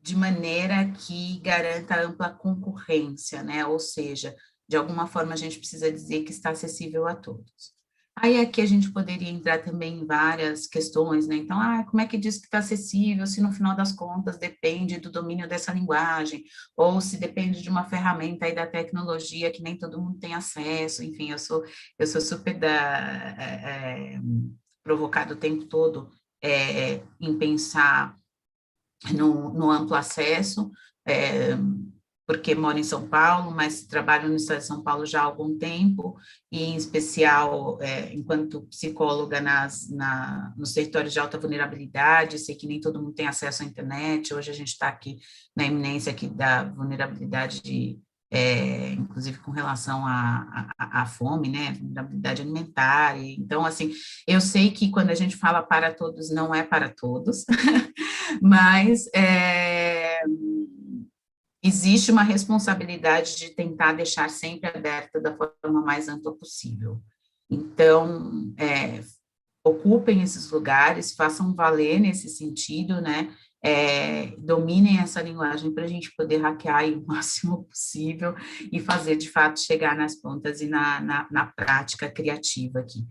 de maneira que garanta ampla concorrência, né? Ou seja, de alguma forma a gente precisa dizer que está acessível a todos. Aí aqui a gente poderia entrar também em várias questões, né? Então, como é que diz que está acessível se no final das contas depende do domínio dessa linguagem, ou se depende de uma ferramenta aí da tecnologia que nem todo mundo tem acesso, enfim, eu sou super provocado o tempo todo em pensar no amplo acesso, porque moro em São Paulo, mas trabalho no estado de São Paulo já há algum tempo, e em especial enquanto psicóloga nos territórios de alta vulnerabilidade. Sei que nem todo mundo tem acesso à internet, hoje a gente está aqui na iminência aqui da vulnerabilidade inclusive com relação à fome, né, vulnerabilidade alimentar. Então, assim, eu sei que quando a gente fala para todos, não é para todos, mas existe uma responsabilidade de tentar deixar sempre aberta da forma mais ampla possível. Então, ocupem esses lugares, façam valer nesse sentido, né? Dominem essa linguagem para a gente poder hackear o máximo possível e fazer, de fato, chegar nas pontas e na prática criativa aqui.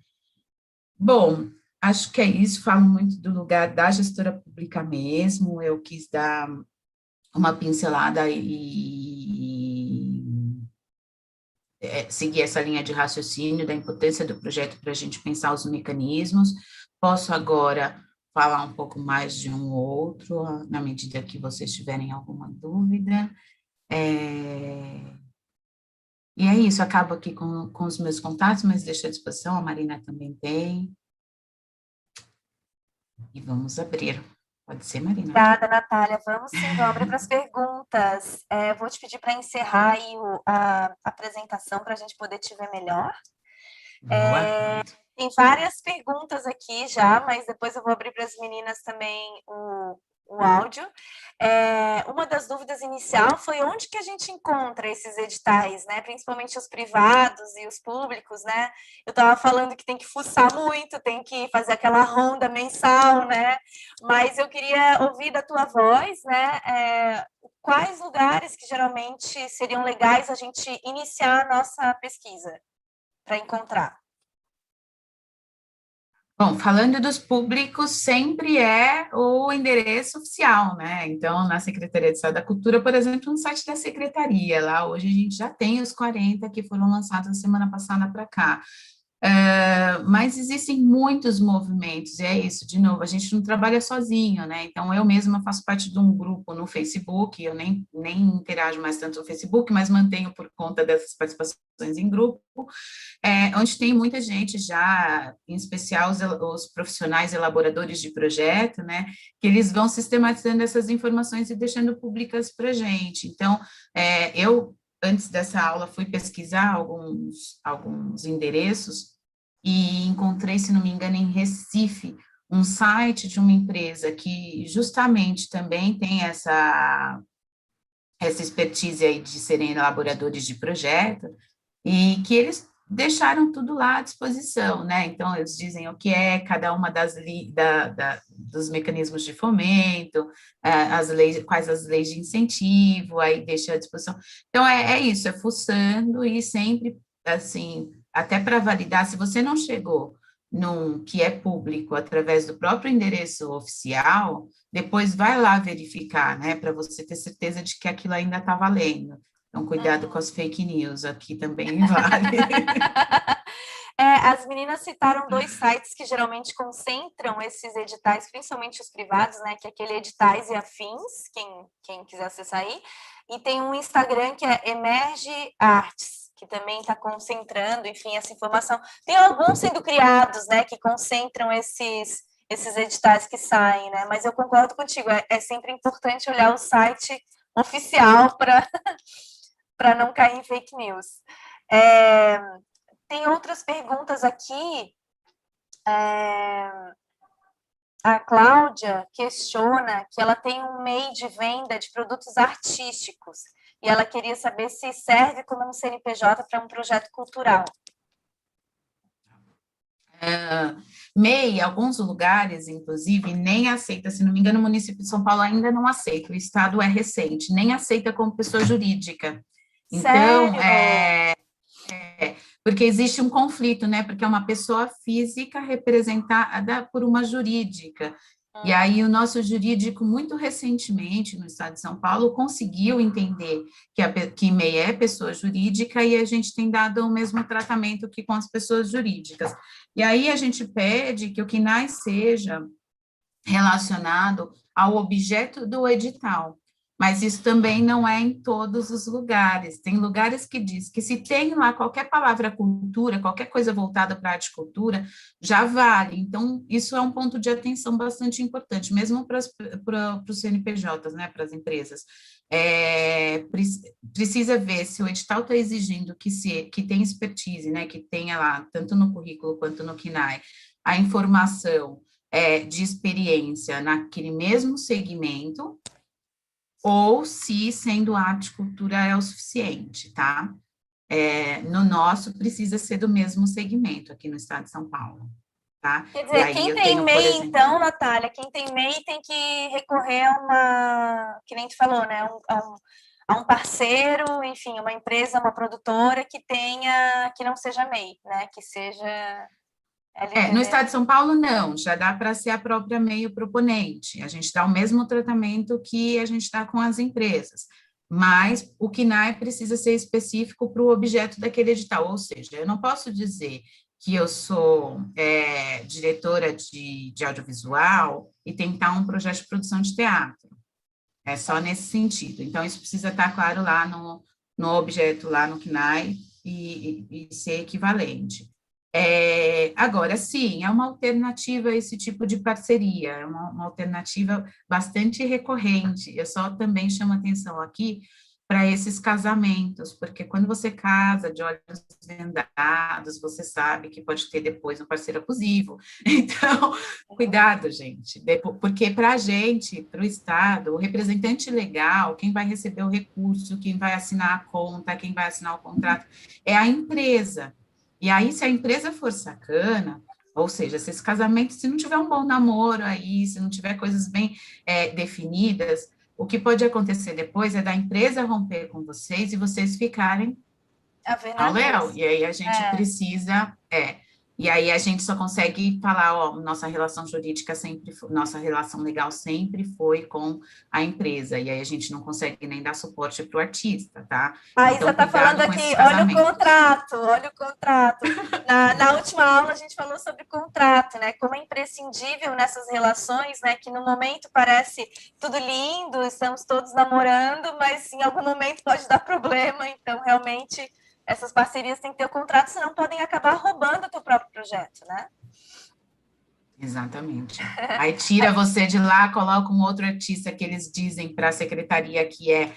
Bom, acho que é isso, falo muito do lugar da gestora pública mesmo, eu quis dar uma pincelada e seguir essa linha de raciocínio da importância do projeto para a gente pensar os mecanismos. Posso agora falar um pouco mais de um ou outro, na medida que vocês tiverem alguma dúvida. E é isso, acabo aqui com os meus contatos, mas deixo à disposição, a Marina também tem. E vamos abrir. Pode ser, Marina? Obrigada, Natália. Vamos sim, vamos abrir para as perguntas. Vou te pedir para encerrar aí a apresentação para a gente poder te ver melhor. Tem várias perguntas aqui já, mas depois eu vou abrir para as meninas também o áudio. Uma das dúvidas inicial foi onde que a gente encontra esses editais, né? Principalmente os privados e os públicos, né? Eu estava falando que tem que fuçar muito, tem que fazer aquela ronda mensal, né? Mas eu queria ouvir da tua voz, né? Quais lugares que geralmente seriam legais a gente iniciar a nossa pesquisa para encontrar? Bom, falando dos públicos, sempre é o endereço oficial, né? Então, na Secretaria de Estado da Cultura, por exemplo, no site da Secretaria, lá hoje a gente já tem os 40 que foram lançados na semana passada para cá. Mas existem muitos movimentos, e é isso, de novo, a gente não trabalha sozinho, né? Então, eu mesma faço parte de um grupo no Facebook, eu nem interajo mais tanto no Facebook, mas mantenho por conta dessas participações em grupo, onde tem muita gente já, em especial os profissionais elaboradores de projeto, né? Que eles vão sistematizando essas informações e deixando públicas para a gente. Então, eu antes dessa aula, fui pesquisar alguns endereços e encontrei, se não me engano, em Recife, um site de uma empresa que justamente também tem essa expertise aí de serem elaboradores de projeto, e que eles deixaram tudo lá à disposição, né? Então, eles dizem o que é cada uma dos mecanismos de fomento, as leis, quais as leis de incentivo, aí deixa à disposição. Então, é isso, é fuçando e sempre, assim, até para validar, se você não chegou num que é público através do próprio endereço oficial, depois vai lá verificar, né, para você ter certeza de que aquilo ainda está valendo. Então, cuidado com as fake news, aqui também vale. As meninas citaram 2 sites que geralmente concentram esses editais, principalmente os privados, né? Que é aquele Editais e Afins, quem quiser acessar aí. E tem um Instagram que é Emerge Arts, que também está concentrando, enfim, essa informação. Tem alguns sendo criados, né? Que concentram esses editais que saem, né? Mas eu concordo contigo, é sempre importante olhar o site oficial para não cair em fake news. Tem outras perguntas aqui. A Cláudia questiona que ela tem um MEI de venda de produtos artísticos e ela queria saber se serve como um CNPJ para um projeto cultural. MEI, alguns lugares, inclusive, nem aceita, se não me engano, o município de São Paulo ainda não aceita, o estado é recente, nem aceita como pessoa jurídica. Então, porque existe um conflito, né? Porque é uma pessoa física representada por uma jurídica. E aí o nosso jurídico, muito recentemente, no estado de São Paulo, conseguiu entender que MEI é pessoa jurídica e a gente tem dado o mesmo tratamento que com as pessoas jurídicas. E aí a gente pede que o KNAI seja relacionado ao objeto do edital. mas isso também não é em todos os lugares. Tem lugares que diz que se tem lá qualquer palavra cultura, qualquer coisa voltada para a arte e cultura, já vale. Então, isso é um ponto de atenção bastante importante, mesmo para os CNPJs, né, para as empresas. Precisa ver se o edital está exigindo que tenha expertise, né, que tenha lá, tanto no currículo quanto no KNAI, a informação de experiência naquele mesmo segmento, ou se sendo arte e cultura é o suficiente, tá? No nosso, precisa ser do mesmo segmento aqui no estado de São Paulo, tá? Quer E dizer, aí quem eu tem tenho, por MEI, exemplo... então, Natália, quem tem MEI tem que recorrer a uma, que nem tu falou, né? A um parceiro, enfim, uma empresa, uma produtora que tenha, que não seja MEI, né? Que seja No LGD. estado de São Paulo, não, já dá para ser a própria meio proponente. A gente dá o mesmo tratamento que a gente dá com as empresas, mas o KNAI precisa ser específico para o objeto daquele edital, ou seja, eu não posso dizer que eu sou diretora de audiovisual e tentar um projeto de produção de teatro. É só nesse sentido. Então, isso precisa estar claro lá no objeto, lá no KNAI, e ser equivalente. Agora, sim, é uma alternativa a esse tipo de parceria, é uma alternativa bastante recorrente. Eu só também chamo atenção aqui para esses casamentos, porque quando você casa de olhos vendados, você sabe que pode ter depois um parceiro abusivo. Então, cuidado, gente, porque para a gente, para o Estado, o representante legal, quem vai receber o recurso, quem vai assinar a conta, quem vai assinar o contrato, é a empresa. E aí, se a empresa for sacana, ou seja, se esse casamento, se não tiver um bom namoro aí, se não tiver coisas bem definidas, o que pode acontecer depois é da empresa romper com vocês e vocês ficarem ao léu. E aí a gente precisa, e aí a gente só consegue falar, ó, nossa relação jurídica sempre, nossa relação legal sempre foi com a empresa, e aí a gente não consegue nem dar suporte para o artista, tá? A Isa Então, está falando cuidado com esses aqui, olha o casamentos. contrato, olha o contrato. Na última aula a gente falou sobre contrato, né? Como é imprescindível nessas relações, né? Que no momento parece tudo lindo, estamos todos namorando, mas em algum momento pode dar problema, então realmente essas parcerias têm que ter o contrato, senão podem acabar roubando o teu próprio projeto, né? Exatamente. Aí tira você de lá, coloca um outro artista que eles dizem para a secretaria que é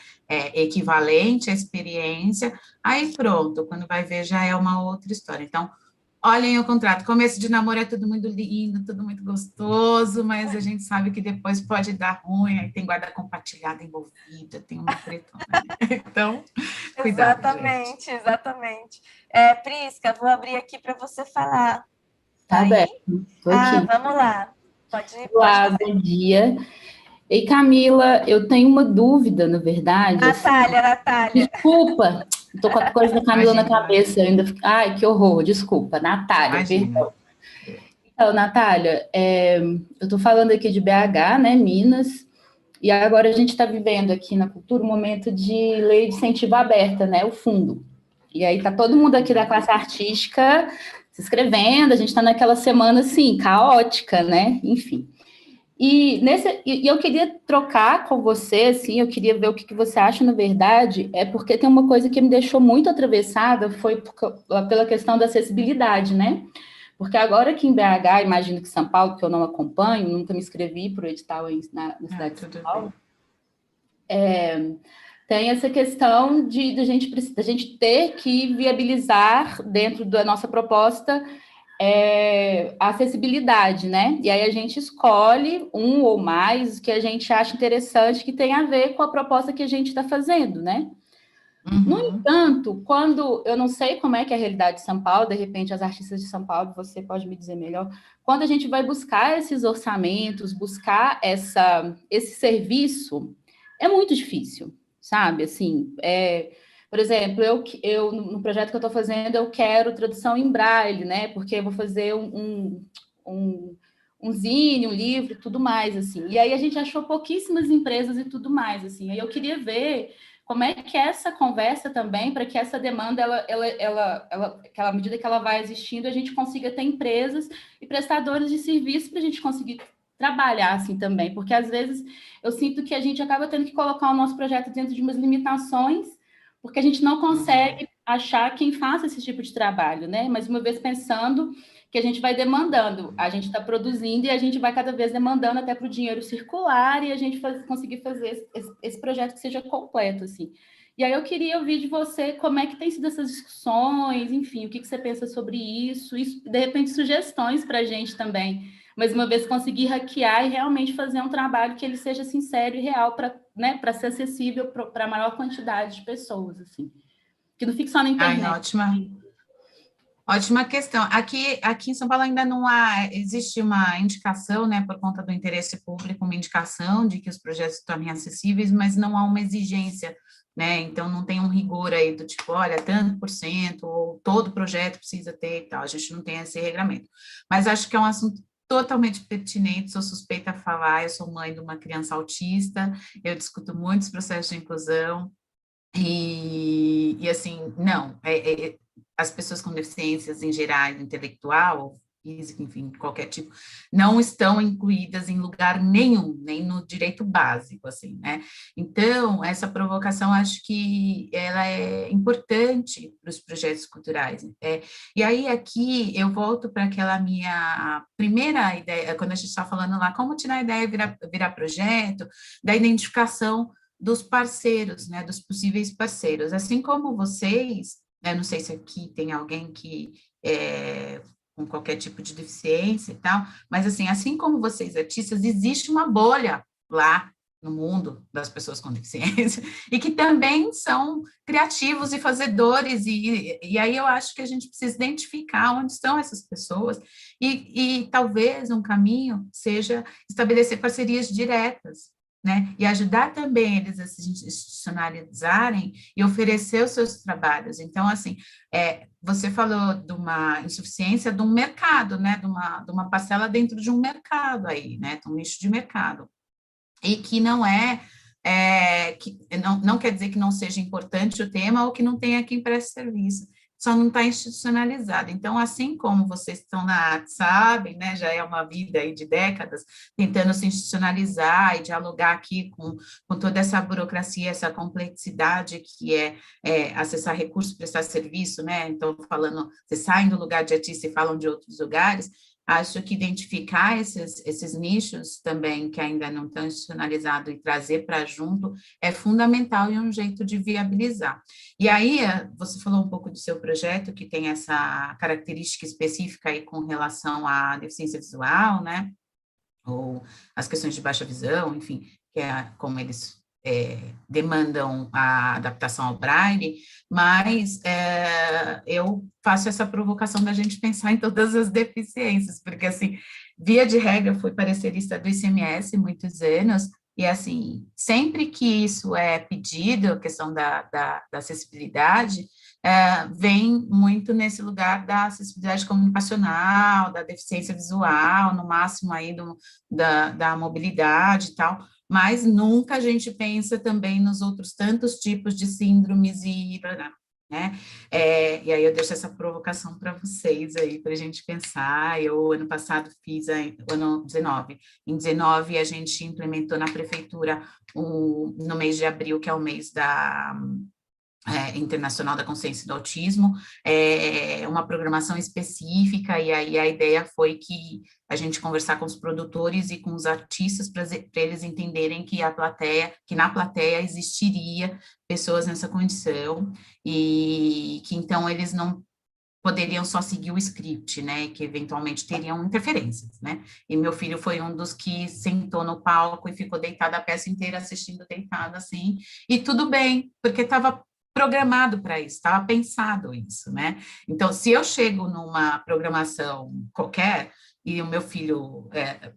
equivalente à experiência, aí pronto, quando vai ver já é uma outra história. Então, olhem o contrato. Começo de namoro é tudo muito lindo, tudo muito gostoso, mas a gente sabe que depois pode dar ruim, aí tem guarda compartilhada envolvida, tem uma tretona. Então, cuidado, exatamente, gente. Exatamente. Prisca, vou abrir aqui para você falar. Tá Aí? aberto, tô aqui. Vamos lá. Pode Olá, fazer. bom dia. Ei, Camila, eu tenho uma dúvida, na verdade. Natália. Desculpa, tô com a coisa da Camila na Imagina, cabeça. Eu ainda... Ai, que horror, desculpa. Natália, imagina. perdão. Então, Natália, eu tô falando aqui de BH, né, Minas, e agora a gente está vivendo aqui na cultura um momento de lei de incentivo aberta, né, o fundo. E aí tá todo mundo aqui da classe artística se inscrevendo, a gente está naquela semana, assim, caótica, né, enfim. E eu queria trocar com você, assim, eu queria ver o que você acha, na verdade, porque tem uma coisa que me deixou muito atravessada, foi pela questão da acessibilidade, né? Porque agora aqui em BH, imagino que São Paulo, que eu não acompanho, nunca me inscrevi para o edital na cidade de São Paulo, tem essa questão da gente ter que viabilizar, dentro da nossa proposta, a acessibilidade, né? E aí a gente escolhe um ou mais que a gente acha interessante, que tem a ver com a proposta que a gente está fazendo, né? Uhum. No entanto, quando eu não sei como é que é a realidade de São Paulo, de repente as artistas de São Paulo, você pode me dizer melhor, quando a gente vai buscar esses orçamentos, buscar esse serviço, é muito difícil, sabe? Assim, por exemplo, eu no projeto que eu estou fazendo, eu quero tradução em braille, né? Porque eu vou fazer um zine, um livro e tudo mais, assim. E aí a gente achou pouquíssimas empresas e tudo mais, assim. Aí eu queria ver como é que é essa conversa também, para que essa demanda, aquela medida que ela vai existindo, a gente consiga ter empresas e prestadores de serviço para a gente conseguir trabalhar assim também, porque às vezes eu sinto que a gente acaba tendo que colocar o nosso projeto dentro de umas limitações, porque a gente não consegue achar quem faça esse tipo de trabalho, né? Mas uma vez pensando que a gente vai demandando, a gente está produzindo e a gente vai cada vez demandando até para o dinheiro circular e a gente conseguir fazer esse projeto que seja completo, assim. E aí eu queria ouvir de você como é que tem sido essas discussões, enfim, o que você pensa sobre isso, de repente sugestões para a gente também, mas uma vez conseguir hackear e realmente fazer um trabalho que ele seja sincero e real para, né, para ser acessível para a maior quantidade de pessoas, assim, que não fique só na Ai, internet. ótima questão. Aqui em São Paulo ainda não há, existe uma indicação, né, por conta do interesse público, uma indicação de que os projetos se tornem acessíveis, mas não há uma exigência, né, então não tem um rigor aí do tipo, olha, tanto por cento, ou todo projeto precisa ter e tal, a gente não tem esse regramento. Mas acho que é um assunto totalmente pertinente, sou suspeita a falar, eu sou mãe de uma criança autista, eu discuto muitos processos de inclusão, e assim, não, as pessoas com deficiências em geral, intelectual, física, enfim, qualquer tipo, não estão incluídas em lugar nenhum, nem no direito básico, assim, né? Então, essa provocação, acho que ela é importante para os projetos culturais. E aí, aqui, eu volto para aquela minha primeira ideia, quando a gente está falando lá, como tirar a ideia e virar projeto, da identificação dos parceiros, né, dos possíveis parceiros. Assim como vocês, né, não sei se aqui tem alguém que com qualquer tipo de deficiência e tal, mas assim como vocês artistas, existe uma bolha lá no mundo das pessoas com deficiência, e que também são criativos e fazedores, e aí eu acho que a gente precisa identificar onde estão essas pessoas, e talvez um caminho seja estabelecer parcerias diretas, né, e ajudar também eles a se institucionalizarem e oferecer os seus trabalhos. Então, assim, você falou de uma insuficiência de um mercado, né, de uma parcela dentro de um mercado aí, né, de um nicho de mercado, e que que não quer dizer que não seja importante o tema ou que não tenha quem preste serviço, só não está institucionalizado. Então, assim como vocês estão na arte, sabem, né, já é uma vida aí de décadas, tentando se institucionalizar e dialogar aqui com toda essa burocracia, essa complexidade que acessar recursos, prestar serviço, né, então, falando, vocês saem do lugar de artista e falam de outros lugares, acho que identificar esses nichos também que ainda não estão institucionalizados e trazer para junto é fundamental e um jeito de viabilizar. E aí, você falou um pouco do seu projeto, que tem essa característica específica aí com relação à deficiência visual, né? Ou as questões de baixa visão, enfim, que é como eles demandam a adaptação ao Braille, mas eu faço essa provocação da gente pensar em todas as deficiências, porque, assim, via de regra, fui parecerista do ICMS muitos anos, e, assim, sempre que isso é pedido, a questão da acessibilidade, vem muito nesse lugar da acessibilidade comunicacional, da deficiência visual, no máximo aí da mobilidade e tal, mas nunca a gente pensa também nos outros tantos tipos de síndromes né? E aí eu deixo essa provocação para vocês aí, para a gente pensar. Eu, ano passado, fiz, ano 19, em 19 a gente implementou na prefeitura, no mês de abril, que é o mês Internacional da Consciência do Autismo, uma programação específica, e aí a ideia foi que a gente conversar com os produtores e com os artistas para eles entenderem que na plateia existiria pessoas nessa condição, e que então eles não poderiam só seguir o script, né, que eventualmente teriam interferências, né, e meu filho foi um dos que sentou no palco e ficou deitado a peça inteira assistindo deitado assim, e tudo bem, porque estava programado para isso, estava pensado isso, né? Então, se eu chego numa programação qualquer e o meu filho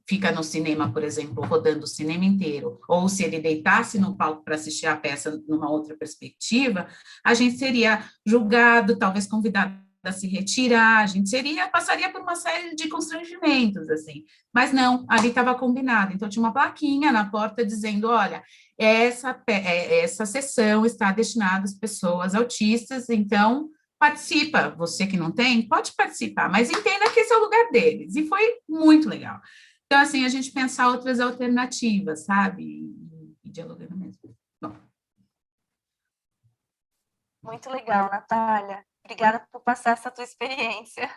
fica no cinema, por exemplo, rodando o cinema inteiro, ou se ele deitasse no palco para assistir a peça numa outra perspectiva, a gente seria julgado, talvez convidado a se retirar, a gente passaria por uma série de constrangimentos, assim, mas não, ali estava combinado, então tinha uma plaquinha na porta dizendo, olha, essa sessão está destinada às pessoas autistas, então participa, você que não tem, pode participar, mas entenda que esse é o lugar deles, e foi muito legal. Então, assim, a gente pensar outras alternativas, sabe? E dialogando mesmo. Bom. Muito legal, Natália. Obrigada por passar essa tua experiência.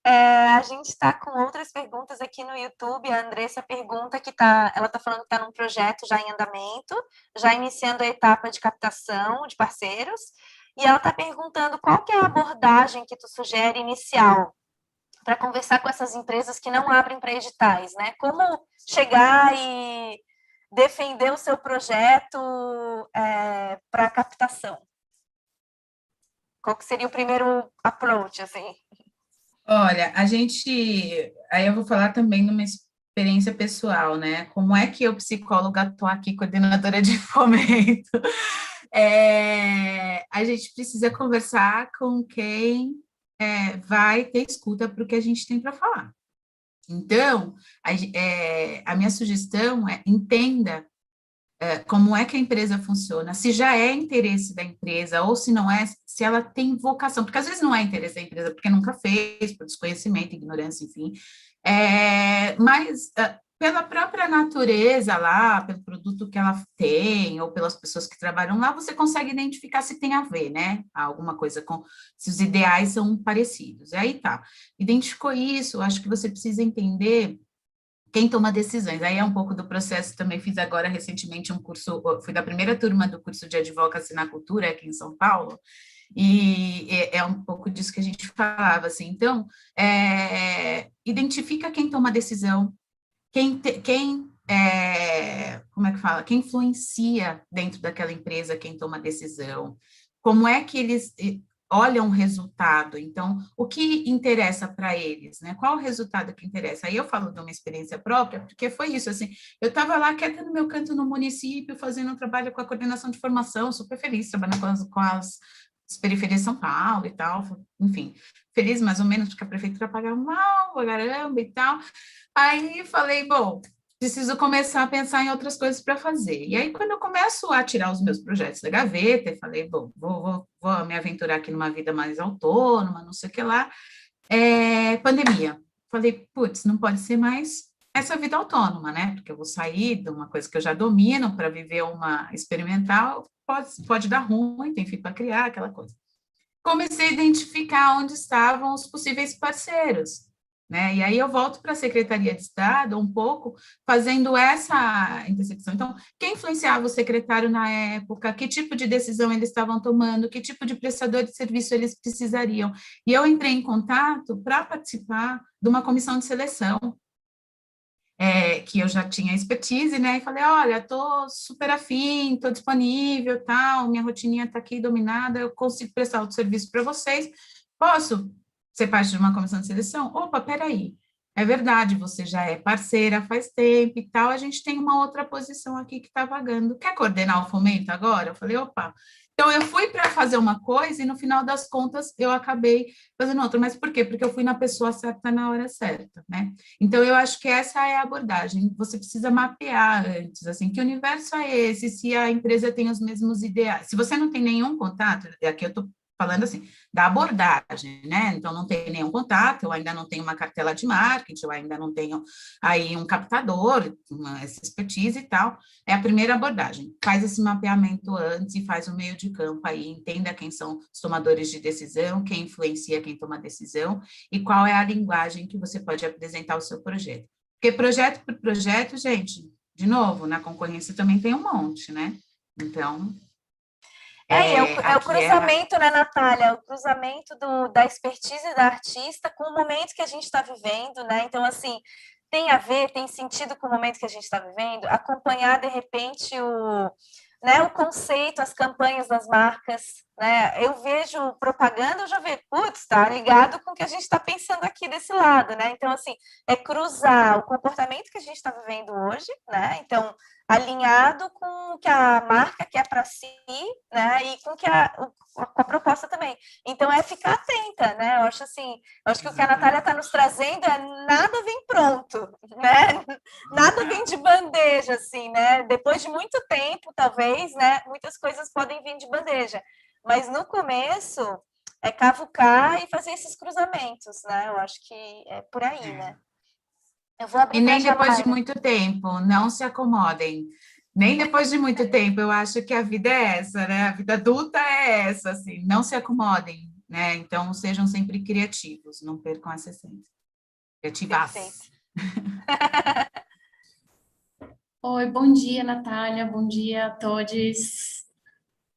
A gente está com outras perguntas aqui no YouTube. A Andressa pergunta ela está falando que está num projeto já em andamento, já iniciando a etapa de captação de parceiros, e ela está perguntando qual que é a abordagem que tu sugere inicial para conversar com essas empresas que não abrem para editais, né? Como chegar e defender o seu projeto para captação? Qual que seria o primeiro approach, assim? Olha, aí eu vou falar também de uma experiência pessoal, né? Como é que eu, psicóloga, estou aqui, coordenadora de fomento? A gente precisa conversar com quem vai ter escuta para o que a gente tem para falar. Então, a minha sugestão é entenda como é que a empresa funciona, se já é interesse da empresa ou se não é, se ela tem vocação, porque às vezes não é interesse da empresa, porque nunca fez, por desconhecimento, ignorância, enfim, mas pela própria natureza lá, pelo produto que ela tem, ou pelas pessoas que trabalham lá, você consegue identificar se tem a ver, né, alguma coisa com, se os ideais são parecidos, e aí tá, identificou isso, acho que você precisa entender quem toma decisões. Aí é um pouco do processo, também fiz agora recentemente um curso, fui da primeira turma do curso de Advocacy na Cultura aqui em São Paulo, e é um pouco disso que a gente falava, assim, então, identifica quem toma decisão, como é que fala? Quem influencia dentro daquela empresa, quem toma decisão, como é que eles olham o resultado, então, o que interessa para eles, né? Qual o resultado que interessa? Aí eu falo de uma experiência própria, porque foi isso, assim, eu estava lá quieta no meu canto no município, fazendo um trabalho com a coordenação de formação, super feliz, trabalhando com as periferias de São Paulo e tal, enfim, feliz mais ou menos, porque a prefeitura pagava mal, pra caramba e tal. Aí falei, bom, preciso começar a pensar em outras coisas para fazer. E aí, quando eu começo a tirar os meus projetos da gaveta, eu falei, bom, vou me aventurar aqui numa vida mais autônoma, não sei o que lá, pandemia. Falei, putz, não pode ser mais essa vida autônoma, né? Porque eu vou sair de uma coisa que eu já domino para viver uma experimental, pode dar ruim, tem filho para criar, aquela coisa. Comecei a identificar onde estavam os possíveis parceiros, né? E aí eu volto para a Secretaria de Estado um pouco fazendo essa intersecção. Então, quem influenciava o secretário na época, que tipo de decisão eles estavam tomando, que tipo de prestador de serviço eles precisariam. E eu entrei em contato para participar de uma comissão de seleção, que eu já tinha expertise, né, e falei, olha, estou super afim, estou disponível, tal, minha rotininha está aqui dominada, eu consigo prestar outro serviço para vocês, posso ser parte de uma comissão de seleção? Opa, peraí, é verdade, você já é parceira faz tempo e tal, a gente tem uma outra posição aqui que está vagando, quer coordenar o fomento agora? Eu falei, opa, então eu fui para fazer uma coisa e no final das contas eu acabei fazendo outra, mas por quê? Porque eu fui na pessoa certa na hora certa, né? Então, eu acho que essa é a abordagem. Você precisa mapear antes, assim, que universo é esse, se a empresa tem os mesmos ideais. Se você não tem nenhum contato, aqui eu estou falando assim, da abordagem, né? Então, não tem nenhum contato, eu ainda não tenho uma cartela de marketing, eu ainda não tenho aí um captador, essa expertise e tal. É a primeira abordagem. Faz esse mapeamento antes e faz o meio de campo aí, entenda quem são os tomadores de decisão, quem influencia quem toma decisão e qual é a linguagem que você pode apresentar o seu projeto. Porque projeto por projeto, gente, de novo, na concorrência também tem um monte, né? Então, É o cruzamento, né, Natália? O cruzamento da expertise da artista com o momento que a gente está vivendo, né? Então, assim, tem a ver, tem sentido com o momento que a gente está vivendo, acompanhar, de repente, o conceito, as campanhas das marcas, né? Eu vejo propaganda, eu já vejo, putz, tá ligado com o que a gente está pensando aqui desse lado, né? Então, assim, é cruzar o comportamento que a gente está vivendo hoje, né? Então, alinhado com o que a marca quer para si, né? E com a proposta também. Então, é ficar atenta, né? Eu acho assim, que o que a Natália está nos trazendo é nada vem pronto, né? Nada vem de bandeja, assim, né? Depois de muito tempo, talvez, né? Muitas coisas podem vir de bandeja. Mas no começo é cavucar e fazer esses cruzamentos, né? Eu acho que é por aí, né? Eu vou abrir E nem para depois de Jamara. muito tempo, não se acomodem. Nem depois de muito tempo, eu acho que a vida é essa, né? A vida adulta é essa, assim, não se acomodem, né? Então, sejam sempre criativos, não percam essa essência. Perfeito. Criativas. Oi, bom dia, Natália, bom dia a todos.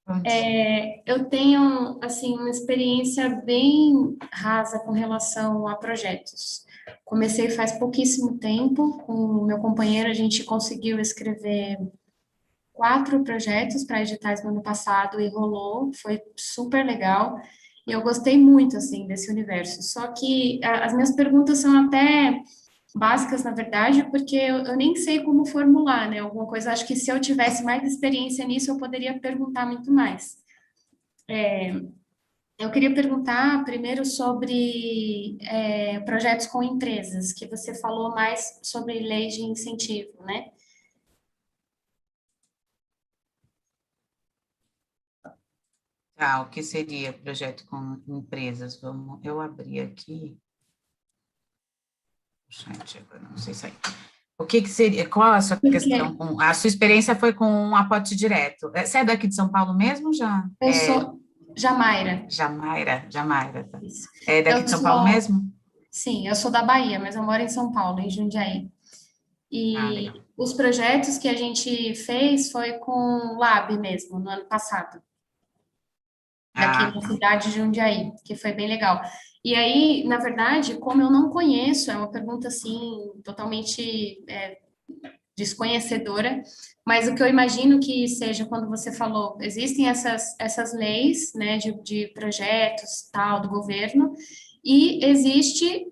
Bom dia. Eu tenho, assim, uma experiência bem rasa com relação a projetos. Comecei faz pouquíssimo tempo, com o meu companheiro, a gente conseguiu escrever 4 projetos para editais no ano passado e rolou, foi super legal. E eu gostei muito, assim, desse universo. Só que as minhas perguntas são até básicas, na verdade, porque eu nem sei como formular, né? Alguma coisa, acho que se eu tivesse mais experiência nisso, eu poderia perguntar muito mais. Eu queria perguntar primeiro sobre projetos com empresas, que você falou mais sobre leis de incentivo, né? Tá, o que seria projeto com empresas? Eu abri aqui o chat agora, não sei sair. O que seria, qual a sua questão? Porque A sua experiência foi com um aporte direto. Você é daqui de São Paulo mesmo, já? eu sou Jamaira. Jamaira, tá. Isso. É daqui Eu de São Paulo sou, mesmo? sim, eu sou da Bahia, mas eu moro em São Paulo, em Jundiaí. Ah, E legal. os projetos que a gente fez foi com o Lab mesmo, no ano passado, daqui Ah, na tá. cidade de Jundiaí, que foi bem legal. E aí, na verdade, como eu não conheço, é uma pergunta assim, totalmente desconhecedora, mas o que eu imagino que seja quando você falou, existem essas leis, né, de projetos, tal, do governo, e existe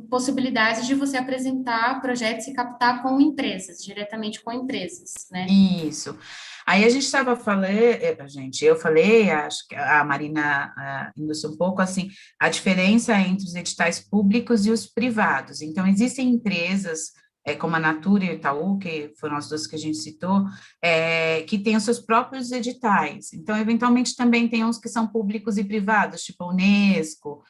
possibilidade de você apresentar projetos e captar com empresas, diretamente com empresas, né? Isso. Aí a gente estava falando, eu falei, acho que a Marina indicou um pouco assim, a diferença entre os editais públicos e os privados. Então, existem empresas, como a Natura e o Itaú, que foram as duas que a gente citou, que têm os seus próprios editais. Então, eventualmente, também tem uns que são públicos e privados, tipo a Unesco,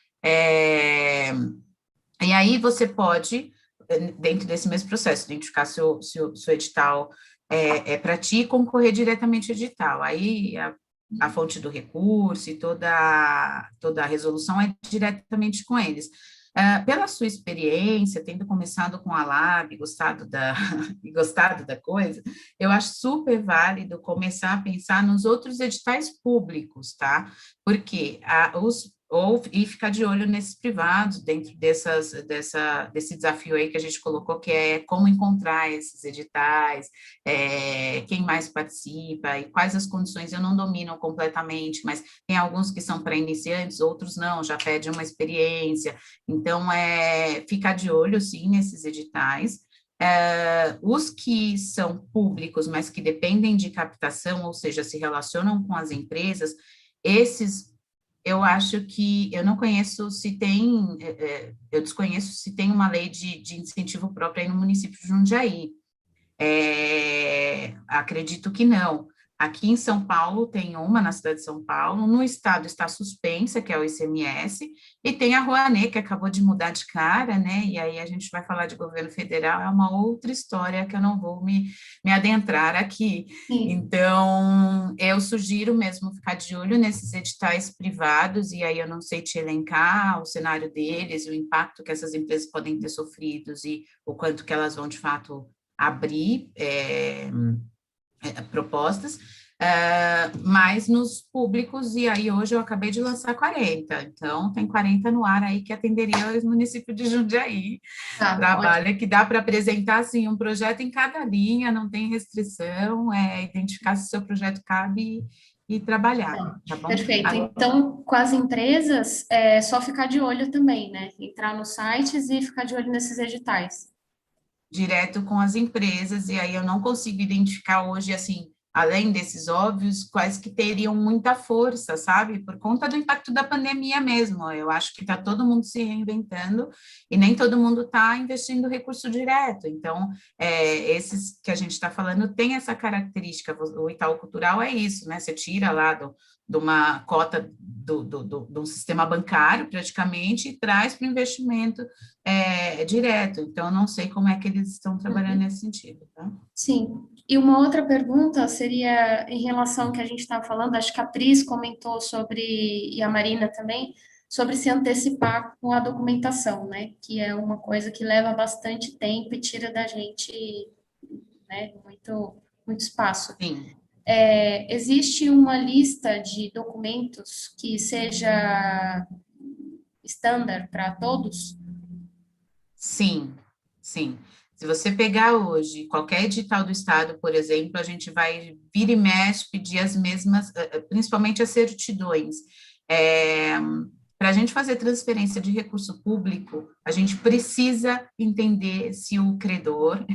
e aí você pode, dentro desse mesmo processo, identificar seu edital para ti e concorrer diretamente ao edital. Aí a fonte do recurso e toda a resolução é diretamente com eles. Pela sua experiência, tendo começado com a Lab, e gostado da coisa, eu acho super válido começar a pensar nos outros editais públicos, tá? Porque e ficar de olho nesses privados, dentro desse desafio aí que a gente colocou, que é como encontrar esses editais, quem mais participa e quais as condições. Eu não domino completamente, mas tem alguns que são para iniciantes, outros não, já pedem uma experiência. Então, ficar de olho, sim, nesses editais. Os que são públicos, mas que dependem de captação, ou seja, se relacionam com as empresas, esses eu acho que eu não conheço se tem, eu desconheço se tem uma lei de incentivo própria aí no município de Jundiaí. Acredito que não. Aqui em São Paulo tem uma, na cidade de São Paulo, no estado está suspensa, que é o ICMS, e tem a Rouanet, que acabou de mudar de cara, né? E aí a gente vai falar de governo federal, é uma outra história que eu não vou me adentrar aqui. Sim. Então, eu sugiro mesmo ficar de olho nesses editais privados, e aí eu não sei te elencar o cenário deles, o impacto que essas empresas podem ter sofrido e o quanto que elas vão, de fato, abrir propostas, mas nos públicos, e aí hoje eu acabei de lançar 40, então tem 40 no ar aí que atenderia os municípios de Jundiaí, Tá, trabalho que dá para apresentar, assim, um projeto em cada linha, não tem restrição, identificar se o seu projeto cabe e trabalhar, tá bom? perfeito. Então, com as empresas, é só ficar de olho também, né? Entrar nos sites e ficar de olho nesses editais. Direto com as empresas, e aí eu não consigo identificar hoje, assim, além desses óbvios, quais que teriam muita força, sabe? Por conta do impacto da pandemia mesmo. Eu acho que está todo mundo se reinventando e nem todo mundo está investindo recurso direto. Então, esses que a gente está falando tem essa característica. O Itaú Cultural é isso, né? Você tira lá de uma cota de um sistema bancário, praticamente, e traz para o investimento direto. Então, eu não sei como é que eles estão trabalhando nesse sentido, tá? Sim. E uma outra pergunta seria em relação ao que a gente estava falando, acho que a Pris comentou sobre, e a Marina também, sobre se antecipar com a documentação, né? Que é uma coisa que leva bastante tempo e tira da gente, né, muito espaço. Sim. Existe uma lista de documentos que seja estándar para todos? Sim, sim. Se você pegar hoje qualquer edital do Estado, por exemplo, a gente vai vira e mexe pedir as mesmas, principalmente as certidões. Para a gente fazer transferência de recurso público, a gente precisa entender se o credor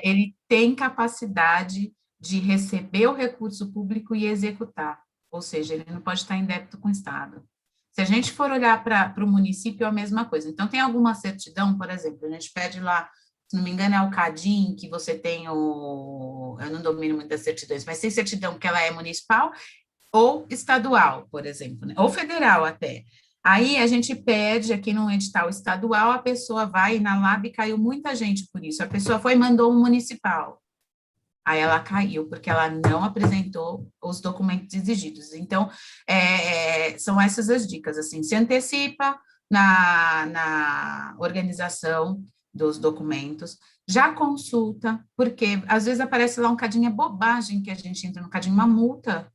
ele tem capacidade de receber o recurso público e executar, ou seja, ele não pode estar em débito com o Estado. Se a gente for olhar para o município, é a mesma coisa. Então, tem alguma certidão, por exemplo, a gente pede lá, se não me engano, é o CADIM, que você tem eu não domino muito das certidões, mas tem certidão que ela é municipal ou estadual, por exemplo, né? Ou federal até. Aí a gente pede aqui num edital estadual, a pessoa vai na LAB, caiu muita gente por isso. A pessoa foi e mandou um municipal. Aí ela caiu, porque ela não apresentou os documentos exigidos. Então, são essas as dicas, assim, se antecipa na organização dos documentos, já consulta, porque às vezes aparece lá um cadinho bobagem que a gente entra no cadinho, uma multa,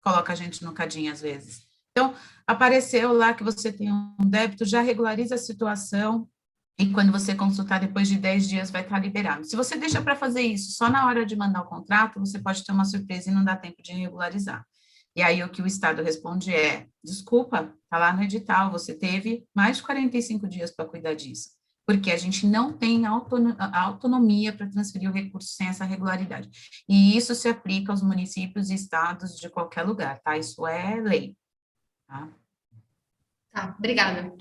coloca a gente no cadinho às vezes. Então, apareceu lá que você tem um débito, já regulariza a situação, e quando você consultar depois de 10 dias vai estar liberado. Se você deixa para fazer isso só na hora de mandar o contrato, você pode ter uma surpresa e não dá tempo de regularizar. E aí o que o Estado responde é, desculpa, está lá no edital, você teve mais de 45 dias para cuidar disso, porque a gente não tem autonomia para transferir o recurso sem essa regularidade. E isso se aplica aos municípios e estados de qualquer lugar, tá? Isso é lei, tá? Tá, obrigada.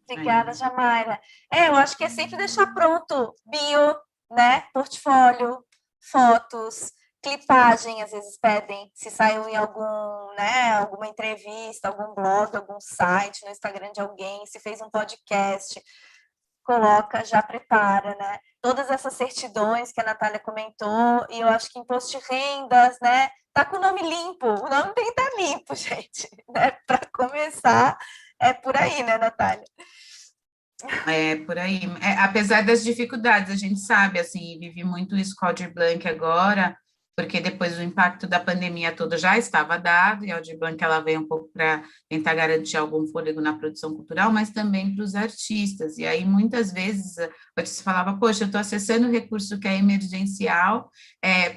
Obrigada, Jamaila. Eu acho que é sempre deixar pronto bio, né? Portfólio, fotos, clipagem, às vezes pedem, se saiu em algum, né, alguma entrevista, algum blog, algum site, no Instagram de alguém, se fez um podcast, coloca, já prepara, né? Todas essas certidões que a Natália comentou, e eu acho que imposto de rendas, né? Tá com o nome limpo, o nome tem que estar limpo, gente, né? Para começar, é por aí, né, Natália? É, por aí. Apesar das dificuldades, a gente sabe, assim, vive muito isso com o Aldir Blanc agora, porque depois o impacto da pandemia toda já estava dado, e a Aldir Blanc ela veio um pouco para tentar garantir algum fôlego na produção cultural, mas também para os artistas. E aí, muitas vezes, você falava, poxa, eu estou acessando o recurso que é emergencial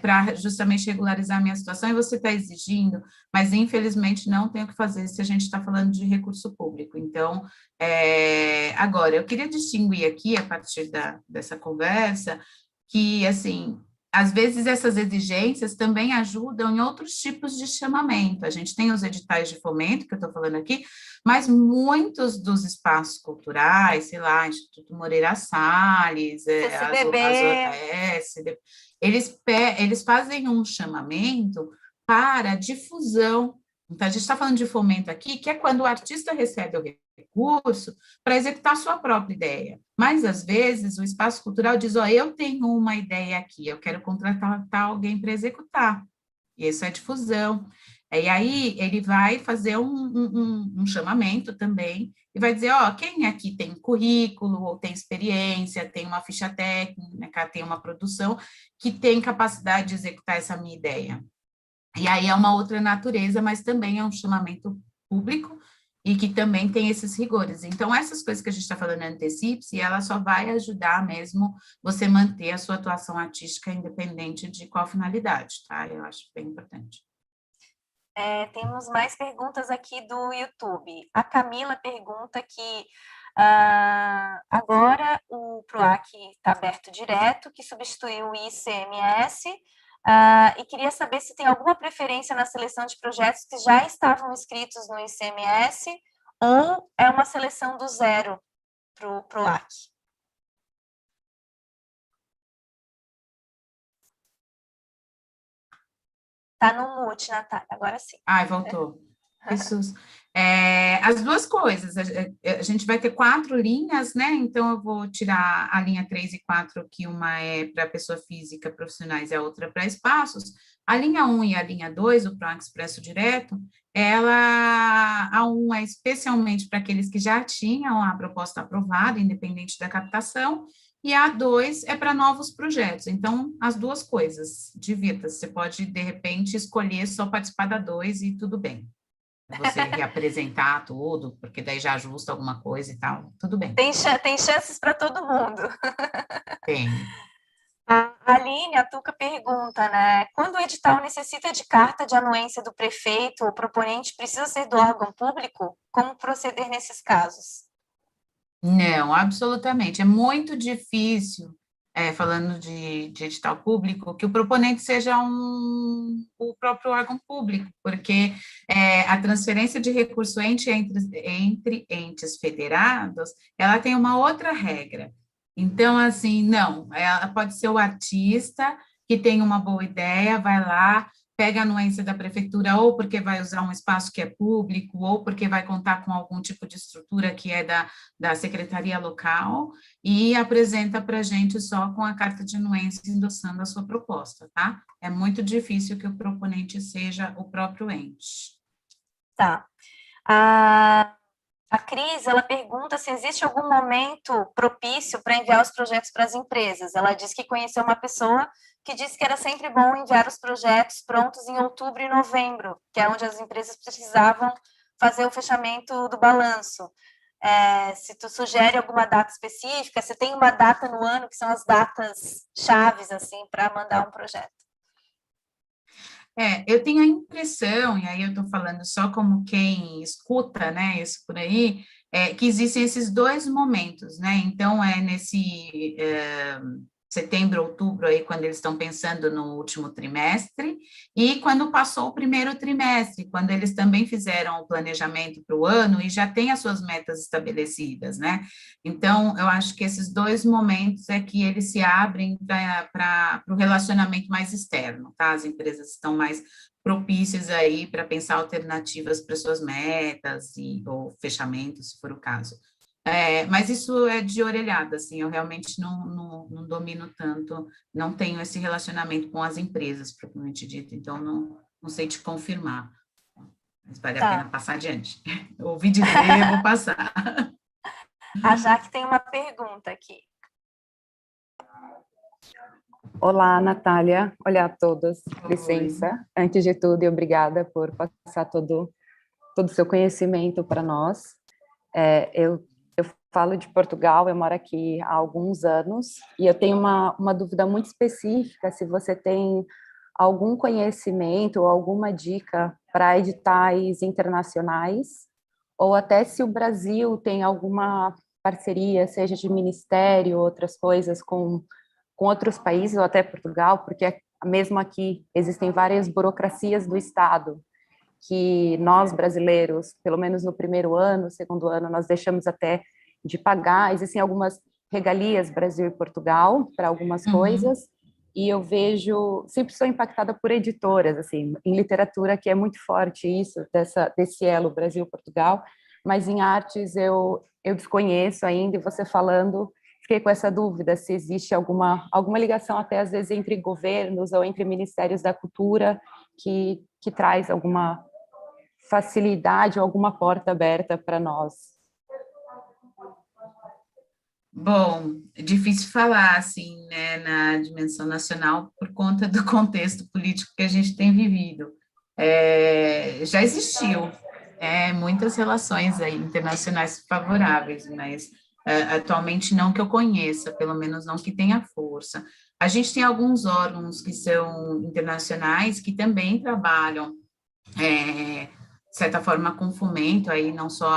para justamente regularizar a minha situação, e você está exigindo, mas infelizmente não tem o que fazer se a gente está falando de recurso público. Então, agora, eu queria distinguir aqui, a partir dessa conversa, que, assim, às vezes essas exigências também ajudam em outros tipos de chamamento. A gente tem os editais de fomento, que eu estou falando aqui, mas muitos dos espaços culturais, sei lá, Instituto Moreira Salles, CCBB, eles fazem um chamamento para difusão. Então, a gente está falando de fomento aqui, que é quando o artista recebe o recurso para executar sua própria ideia. Mas, às vezes, o espaço cultural diz, ó, eu tenho uma ideia aqui, eu quero contratar alguém para executar. E isso é difusão. E aí, ele vai fazer um chamamento também, e vai dizer, ó, quem aqui tem currículo, ou tem experiência, tem uma ficha técnica, tem uma produção, que tem capacidade de executar essa minha ideia. E aí é uma outra natureza, mas também é um chamamento público e que também tem esses rigores. Então, essas coisas que a gente está falando antecipe-se, ela só vai ajudar mesmo você manter a sua atuação artística independente de qual finalidade, tá? Eu acho bem importante. Temos mais perguntas aqui do YouTube. A Camila pergunta que agora o PROAC está aberto direto, que substituiu o ICMS, e queria saber se tem alguma preferência na seleção de projetos que já estavam inscritos no ICMS ou é uma seleção do zero para o PROAC. Tá no mute, Natália, agora sim. Ai, voltou. Isso. As duas coisas, a gente vai ter 4 linhas, né? Então, eu vou tirar a linha 3 e 4, que uma é para pessoa física, profissionais, e a outra para espaços. A linha 1 e a linha 2, o Pro Expresso Direto, a 1 é especialmente para aqueles que já tinham a proposta aprovada, independente da captação, e a 2 é para novos projetos. Então, as duas coisas, divirta-se. Você pode, de repente, escolher só participar da 2 e tudo bem. Você reapresentar tudo, porque daí já ajusta alguma coisa e tal, tudo bem. Tem chances para todo mundo. Tem. A Aline, a Tuca pergunta, né? Quando o edital necessita de carta de anuência do prefeito, o proponente precisa ser do órgão público? Como proceder nesses casos? Não, absolutamente. É muito difícil, falando de edital público, que o proponente seja o próprio órgão público, porque a transferência de recurso entre entes federados, ela tem uma outra regra. Então, assim, não, ela pode ser o artista que tem uma boa ideia, vai lá, pega a anuência da prefeitura, ou porque vai usar um espaço que é público, ou porque vai contar com algum tipo de estrutura que é da secretaria local, e apresenta para a gente só com a carta de anuência endossando a sua proposta, tá? É muito difícil que o proponente seja o próprio ente. Tá. A Cris, ela pergunta se existe algum momento propício para enviar os projetos para as empresas. Ela diz que conheceu uma pessoa que disse que era sempre bom enviar os projetos prontos em outubro e novembro, que é onde as empresas precisavam fazer o fechamento do balanço. Se tu sugere alguma data específica, se tem uma data no ano que são as datas chaves, assim, para mandar um projeto. Eu tenho a impressão, e aí eu estou falando só como quem escuta, né, isso por aí, que existem esses 2 momentos, né, então nesse setembro, outubro, aí, quando eles estão pensando no último trimestre, e quando passou o primeiro trimestre, quando eles também fizeram o planejamento para o ano e já têm as suas metas estabelecidas, né? Então, eu acho que esses 2 momentos é que eles se abrem para o relacionamento mais externo, tá? As empresas estão mais propícias aí para pensar alternativas para suas metas ou fechamentos, se for o caso. Mas isso é de orelhada, assim, eu realmente não domino tanto, não tenho esse relacionamento com as empresas, propriamente dito, então não sei te confirmar, mas vale a pena passar adiante. Eu ouvi dizer, eu vou passar. A Jaque tem uma pergunta aqui. Olá, Natália. Olá a todos. Licença. Antes de tudo, e obrigada por passar todo o seu conhecimento para nós. Eu falo de Portugal, eu moro aqui há alguns anos, e eu tenho uma dúvida muito específica, se você tem algum conhecimento ou alguma dica para editais internacionais, ou até se o Brasil tem alguma parceria, seja de ministério, outras coisas, com outros países, ou até Portugal, porque mesmo aqui existem várias burocracias do Estado, que nós, brasileiros, pelo menos no primeiro ano, segundo ano, nós deixamos até de pagar. Existem algumas regalias Brasil e Portugal para algumas coisas, e eu vejo, sempre sou impactada por editoras, assim, em literatura que é muito forte isso, desse elo Brasil-Portugal, mas em artes eu desconheço ainda, e você falando, fiquei com essa dúvida, se existe alguma ligação até às vezes entre governos ou entre ministérios da cultura que traz alguma facilidade ou alguma porta aberta para nós. Bom, é difícil falar, assim, né, na dimensão nacional, por conta do contexto político que a gente tem vivido. Já existiu muitas relações aí internacionais favoráveis, mas atualmente não que eu conheça, pelo menos não que tenha força. A gente tem alguns órgãos que são internacionais que também trabalham de certa forma, com fomento aí não só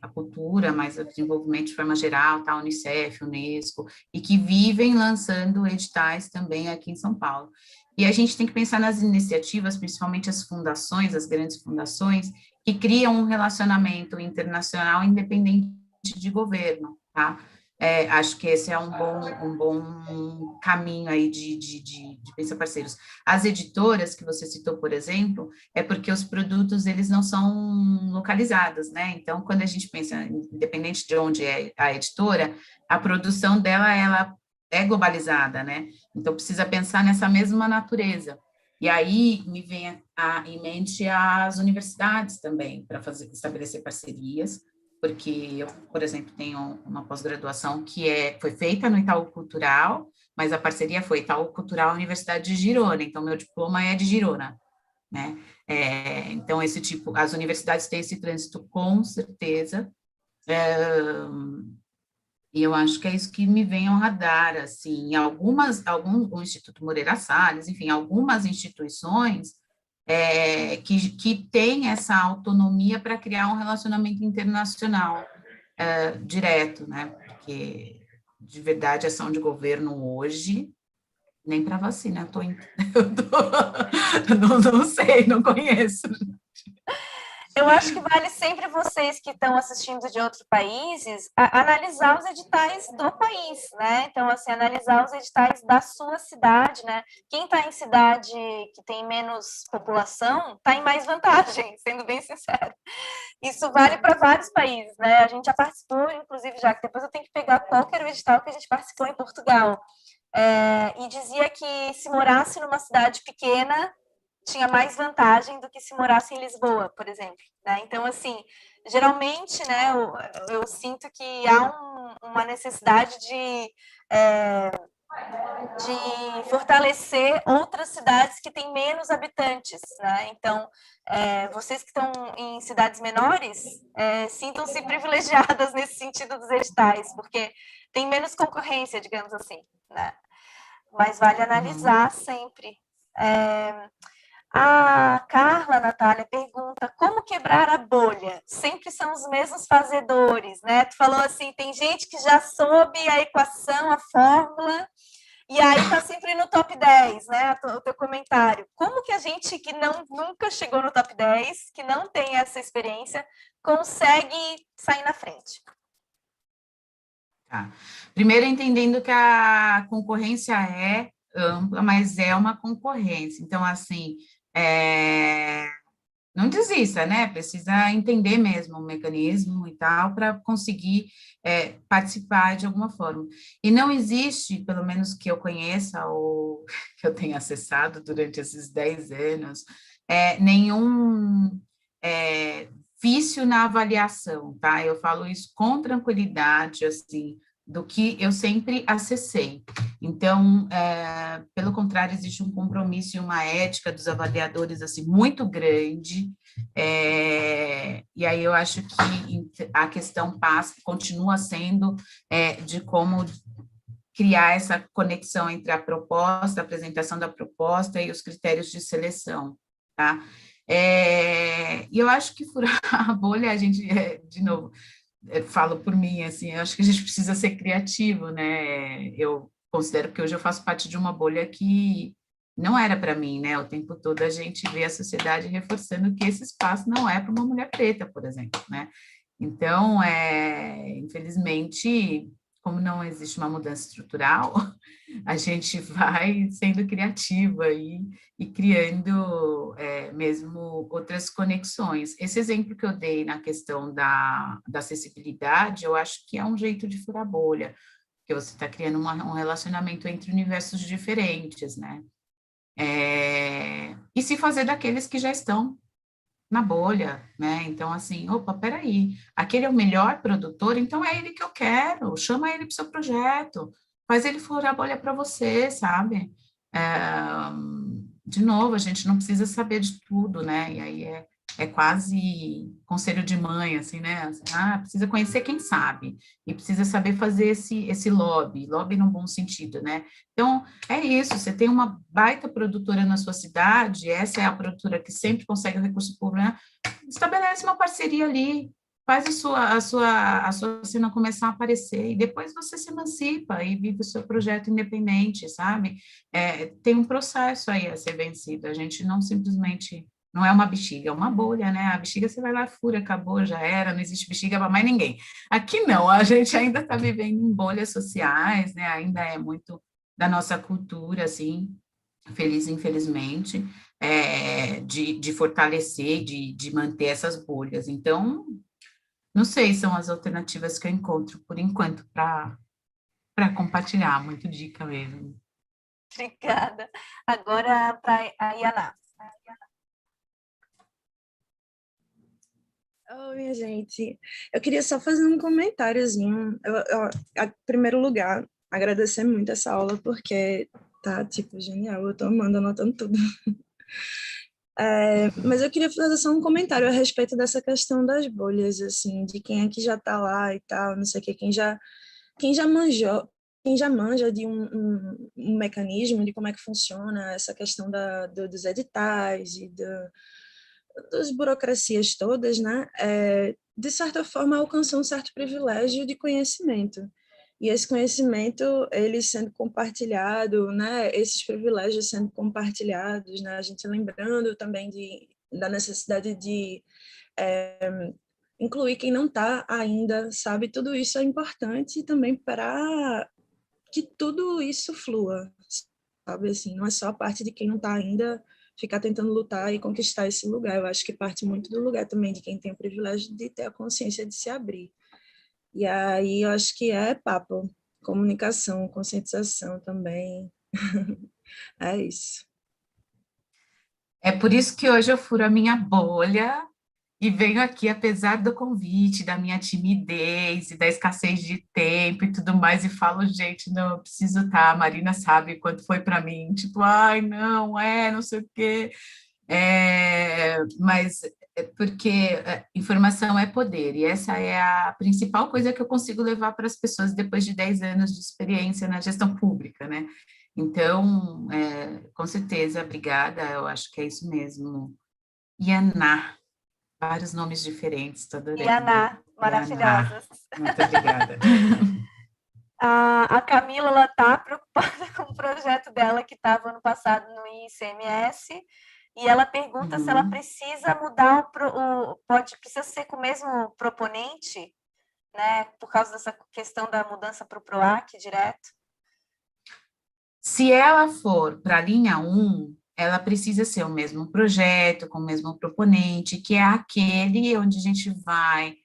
a cultura, mas o desenvolvimento de forma geral, tá, Unicef, Unesco, e que vivem lançando editais também aqui em São Paulo. E a gente tem que pensar nas iniciativas, principalmente as fundações, as grandes fundações, que criam um relacionamento internacional independente de governo, tá? Acho que esse é um bom caminho aí de pensar parceiros. As editoras que você citou, por exemplo, é porque os produtos, eles não são localizados, né? Então, quando a gente pensa, independente de onde é a editora, a produção dela, ela é globalizada, né? Então, precisa pensar nessa mesma natureza. E aí, me vem em mente as universidades também, para estabelecer parcerias, porque eu, por exemplo, tenho uma pós-graduação que foi feita no Itaú Cultural, mas a parceria foi Itaú Cultural Universidade de Girona, então meu diploma é de Girona, né? Então, esse tipo, as universidades têm esse trânsito com certeza, e eu acho que é isso que me vem ao radar, assim, o Instituto Moreira Salles, enfim, algumas instituições que têm essa autonomia para criar um relacionamento internacional direto, né? Porque, de verdade, ação de governo hoje, nem para vacina, não sei, não conheço. Eu acho que vale sempre vocês que estão assistindo de outros países analisar os editais do país, né? Então, assim, analisar os editais da sua cidade, né? Quem está em cidade que tem menos população está em mais vantagem, sendo bem sincero. Isso vale para vários países, né? A gente já participou, inclusive, já que depois eu tenho que pegar qual que era o edital que a gente participou em Portugal. E dizia que se morasse numa cidade pequena, tinha mais vantagem do que se morasse em Lisboa, por exemplo, né? Então, assim, geralmente, né, eu sinto que há uma necessidade de fortalecer outras cidades que têm menos habitantes, né? Então, vocês que estão em cidades menores, sintam-se privilegiadas nesse sentido dos editais, porque tem menos concorrência, digamos assim, né? Mas vale analisar sempre. A Carla, Natália, pergunta como quebrar a bolha? Sempre são os mesmos fazedores, né? Tu falou assim, tem gente que já soube a equação, a fórmula, e aí está sempre no top 10, né? O teu comentário. Como que a gente que nunca chegou no top 10, que não tem essa experiência, consegue sair na frente? Tá. Primeiro, entendendo que a concorrência é ampla, mas é uma concorrência. Então, assim, não desista, né? Precisa entender mesmo o mecanismo e tal, para conseguir participar de alguma forma. E não existe, pelo menos que eu conheça, ou que eu tenha acessado durante esses 10 anos, nenhum vício na avaliação, tá? Eu falo isso com tranquilidade, assim, do que eu sempre acessei. Então, pelo contrário, existe um compromisso e uma ética dos avaliadores, assim, muito grande, e aí eu acho que a questão continua sendo de como criar essa conexão entre a proposta, a apresentação da proposta e os critérios de seleção, tá? E eu acho que furar a bolha, a gente, de novo, falo por mim, assim, eu acho que a gente precisa ser criativo, né? Eu considero que hoje eu faço parte de uma bolha que não era para mim, né? O tempo todo a gente vê a sociedade reforçando que esse espaço não é para uma mulher preta, por exemplo, né? Então, infelizmente, como não existe uma mudança estrutural, a gente vai sendo criativa e criando mesmo outras conexões. Esse exemplo que eu dei na questão da acessibilidade, eu acho que é um jeito de furar bolha, porque você está criando um relacionamento entre universos diferentes, né? E se fazer daqueles que já estão na bolha, né? Então, assim, opa, peraí, aquele é o melhor produtor, então é ele que eu quero, chama ele para o seu projeto, faz ele furar a bolha para você, sabe? De novo, a gente não precisa saber de tudo, né? E aí é quase conselho de mãe, assim, né? Assim, precisa conhecer quem sabe, e precisa saber fazer esse lobby num bom sentido, né? Então, é isso, você tem uma baita produtora na sua cidade, essa é a produtora que sempre consegue o recurso público, né? Estabelece uma parceria ali, faz a sua cena começar a aparecer, e depois você se emancipa e vive o seu projeto independente, sabe? Tem um processo aí a ser vencido, a gente não simplesmente não é uma bexiga, é uma bolha, né? A bexiga você vai lá, fura, acabou, já era, não existe bexiga para mais ninguém. Aqui não, a gente ainda está vivendo em bolhas sociais, né? Ainda é muito da nossa cultura, assim, feliz, infelizmente, de fortalecer, de manter essas bolhas. Então, não sei, são as alternativas que eu encontro por enquanto para compartilhar, muito dica mesmo. Obrigada. Agora para a Yaná. Oi, minha gente. Eu queria só fazer um comentáriozinho. Em primeiro lugar, agradecer muito essa aula, porque tá, tipo, genial. Eu tô amando, anotando tudo. Mas eu queria fazer só um comentário a respeito dessa questão das bolhas, assim, de quem é que já tá lá e tal, não sei o quê, quem já manjou, quem já manja de um mecanismo de como é que funciona essa questão dos editais e das burocracias todas, né, de certa forma alcançou um certo privilégio de conhecimento. E esse conhecimento, ele sendo compartilhado, né, esses privilégios sendo compartilhados, né, a gente lembrando também da necessidade de incluir quem não está ainda, sabe, tudo isso é importante também para que tudo isso flua, sabe, assim, não é só a parte de quem não está ainda ficar tentando lutar e conquistar esse lugar. Eu acho que parte muito do lugar também de quem tem o privilégio de ter a consciência de se abrir. E aí eu acho que é papo, comunicação, conscientização também. É isso. É por isso que hoje eu furo a minha bolha e venho aqui, apesar do convite, da minha timidez e da escassez de tempo e tudo mais, e falo, gente, não, eu preciso estar, a Marina sabe quanto foi para mim, tipo, ai, não, não sei o quê. Mas é porque informação é poder, e essa é a principal coisa que eu consigo levar para as pessoas depois de 10 anos de experiência na gestão pública, né? Então, com certeza, obrigada, eu acho que é isso mesmo. Yaná, vários nomes diferentes, estou adorando. Yaná, Yaná, maravilhosas. muito obrigada. A Camila, ela está preocupada com o projeto dela que estava ano passado no ICMS, e ela pergunta se ela precisa mudar precisa ser com o mesmo proponente, né, por causa dessa questão da mudança para o PROAC direto. Se ela for para a linha 1, ela precisa ser o mesmo projeto, com o mesmo proponente, que é aquele onde a gente vai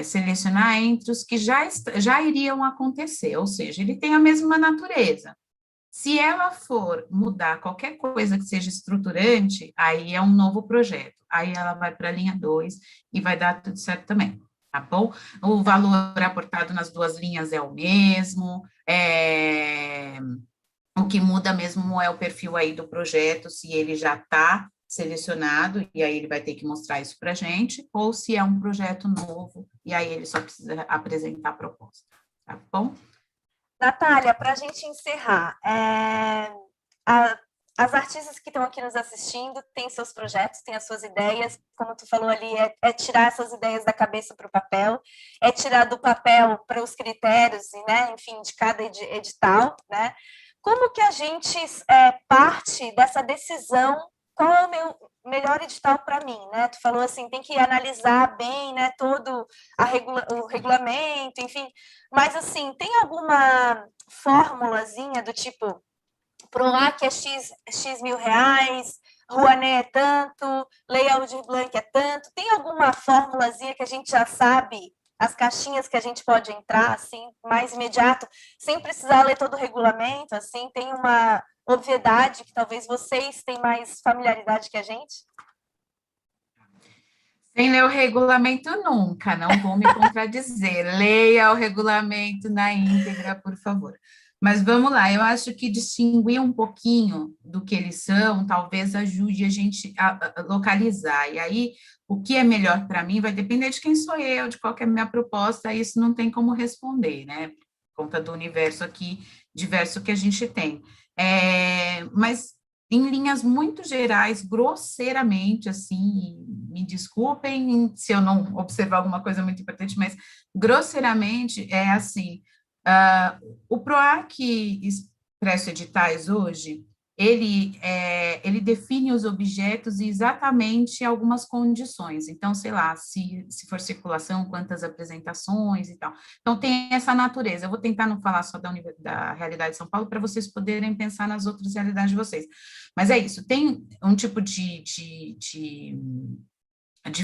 selecionar entre os que já iriam acontecer, ou seja, ele tem a mesma natureza. Se ela for mudar qualquer coisa que seja estruturante, aí é um novo projeto. Aí ela vai para a linha 2 e vai dar tudo certo também, tá bom? O valor aportado nas duas linhas é o mesmo, o que muda mesmo é o perfil aí do projeto, se ele já está selecionado, e aí ele vai ter que mostrar isso para a gente, ou se é um projeto novo, e aí ele só precisa apresentar a proposta, tá bom? Natália, para a gente encerrar, as artistas que estão aqui nos assistindo têm seus projetos, têm as suas ideias, como tu falou ali, é tirar essas ideias da cabeça para o papel, é tirar do papel para os critérios, né, enfim, de cada edital, né? Como que a gente parte dessa decisão, qual é o meu melhor edital para mim, né? Tu falou assim, tem que analisar bem, né, todo o regulamento, enfim, mas assim, tem alguma formulazinha do tipo, PROAC é X mil reais, Rouanet é tanto, Lei Aldir Blanc é tanto, tem alguma formulazinha que a gente já sabe, as caixinhas que a gente pode entrar, assim, mais imediato, sem precisar ler todo o regulamento, assim, tem uma obviedade que talvez vocês tenham mais familiaridade que a gente? Sem ler o regulamento nunca, não vou me contradizer. Leia o regulamento na íntegra, por favor. Mas vamos lá, eu acho que distinguir um pouquinho do que eles são, talvez ajude a gente a localizar. E aí, o que é melhor para mim vai depender de quem sou eu, de qual que é a minha proposta, isso não tem como responder, né? Por conta do universo aqui diverso que a gente tem. Mas em linhas muito gerais, grosseiramente, assim, me desculpem se eu não observar alguma coisa muito importante, mas grosseiramente é assim, o PROAC Expresso Editais hoje, ele define os objetos e exatamente algumas condições. Então, sei lá, se for circulação, quantas apresentações e tal. Então, tem essa natureza. Eu vou tentar não falar só da realidade de São Paulo, para vocês poderem pensar nas outras realidades de vocês. Mas é isso, tem um tipo de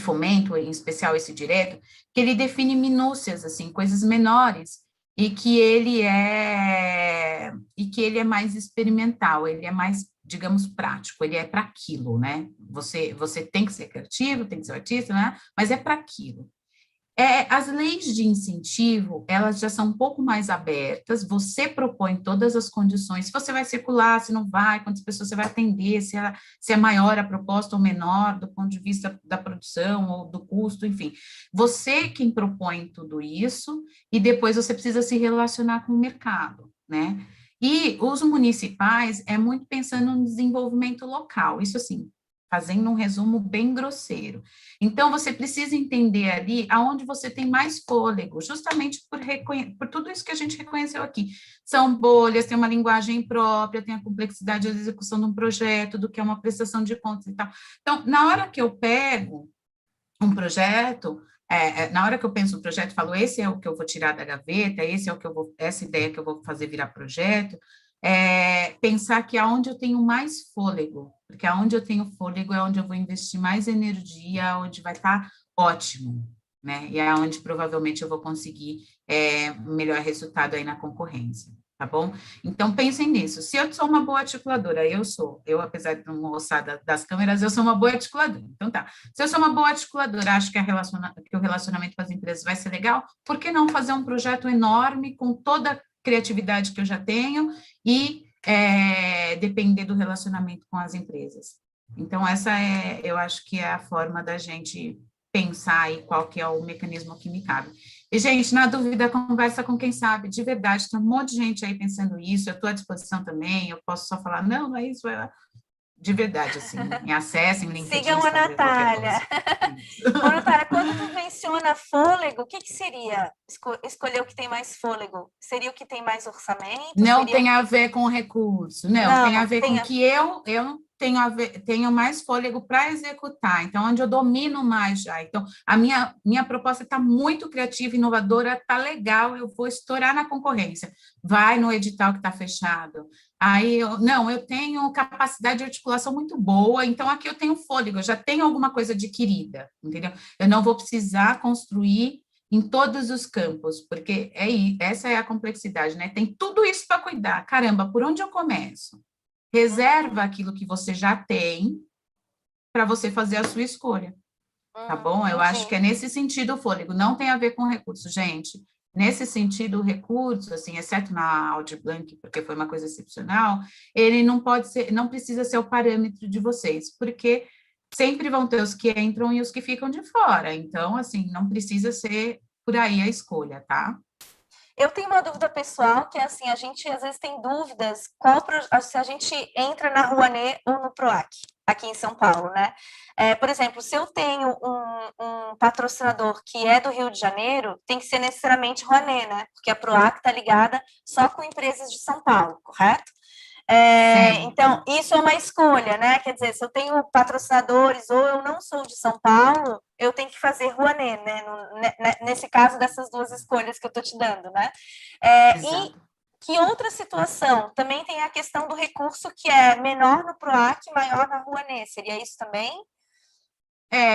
fomento, em especial esse direto, que ele define minúcias, assim, coisas menores, e que ele é mais experimental, ele é mais, digamos, prático, ele é para aquilo, né? Você tem que ser criativo, tem que ser artista, né? Mas é para aquilo. As leis de incentivo, elas já são um pouco mais abertas, você propõe todas as condições, se você vai circular, se não vai, quantas pessoas você vai atender, se é maior a proposta ou menor, do ponto de vista da produção ou do custo, enfim. Você quem propõe tudo isso, e depois você precisa se relacionar com o mercado, né? E os municipais é muito pensando no desenvolvimento local, isso assim, fazendo um resumo bem grosseiro. Então, você precisa entender ali aonde você tem mais fôlego, justamente por tudo isso que a gente reconheceu aqui. São bolhas, tem uma linguagem própria, tem a complexidade da execução de um projeto, do que é uma prestação de contas e tal. Então, na hora que eu pego um projeto, na hora que eu penso no projeto, falo, esse é o que eu vou tirar da gaveta, essa ideia que eu vou fazer virar projeto, pensar que aonde eu tenho mais fôlego, porque aonde eu tenho fôlego é onde eu vou investir mais energia, onde vai estar ótimo, né? E é onde provavelmente eu vou conseguir melhor resultado aí na concorrência, tá bom? Então, pensem nisso. Se eu sou uma boa articuladora, eu apesar de não gostar das câmeras, eu sou uma boa articuladora. Então, tá. Se eu sou uma boa articuladora, acho que o relacionamento com as empresas vai ser legal, por que não fazer um projeto enorme com toda a criatividade que eu já tenho e depender do relacionamento com as empresas. Então, eu acho que é a forma da gente pensar aí qual que é o mecanismo que me cabe. E, gente, na dúvida, conversa com quem sabe, de verdade, tem um monte de gente aí pensando isso, eu estou à disposição também, eu posso só falar, não é isso, de verdade, assim, me acessem, LinkedIn, Sigam a Instagram, Natália. Ô, Natália, quando tu coisa. menciona fôlego, o que seria escolher o que tem mais fôlego? Seria o que tem mais orçamento? Não Seria tem a ver com recurso, não, tem a ver com que eu tenho mais fôlego para executar, então, onde eu domino mais já. Então, a minha proposta está muito criativa, inovadora, está legal, eu vou estourar na concorrência. Vai no edital que está fechado. Aí, eu tenho capacidade de articulação muito boa, então aqui eu tenho fôlego, eu já tenho alguma coisa adquirida, entendeu? Eu não vou precisar construir em todos os campos, porque essa é a complexidade, né? Tem tudo isso para cuidar. Caramba, por onde eu começo? Reserva aquilo que você já tem para você fazer a sua escolha, tá bom? Eu acho que é nesse sentido o fôlego, não tem a ver com recurso, gente. Nesse sentido, o recurso, assim, exceto na Audi Blanc, porque foi uma coisa excepcional, ele não precisa ser o parâmetro de vocês, porque sempre vão ter os que entram e os que ficam de fora. Então, assim, não precisa ser por aí a escolha, tá? Eu tenho uma dúvida pessoal, que é assim, a gente às vezes tem dúvidas se a gente entra na Rouanet ou no PROAC, aqui em São Paulo, né? Por exemplo, se eu tenho um patrocinador que é do Rio de Janeiro, tem que ser necessariamente Rouanet, né? Porque a PROAC está ligada só com empresas de São Paulo, correto? Então, isso é uma escolha, né? Quer dizer, se eu tenho patrocinadores ou eu não sou de São Paulo, eu tenho que fazer Rouanet, né? Nesse caso dessas duas escolhas que eu estou te dando, né? E que outra situação? Também tem a questão do recurso que é menor no PROAC, maior na Rouanet. Seria isso também?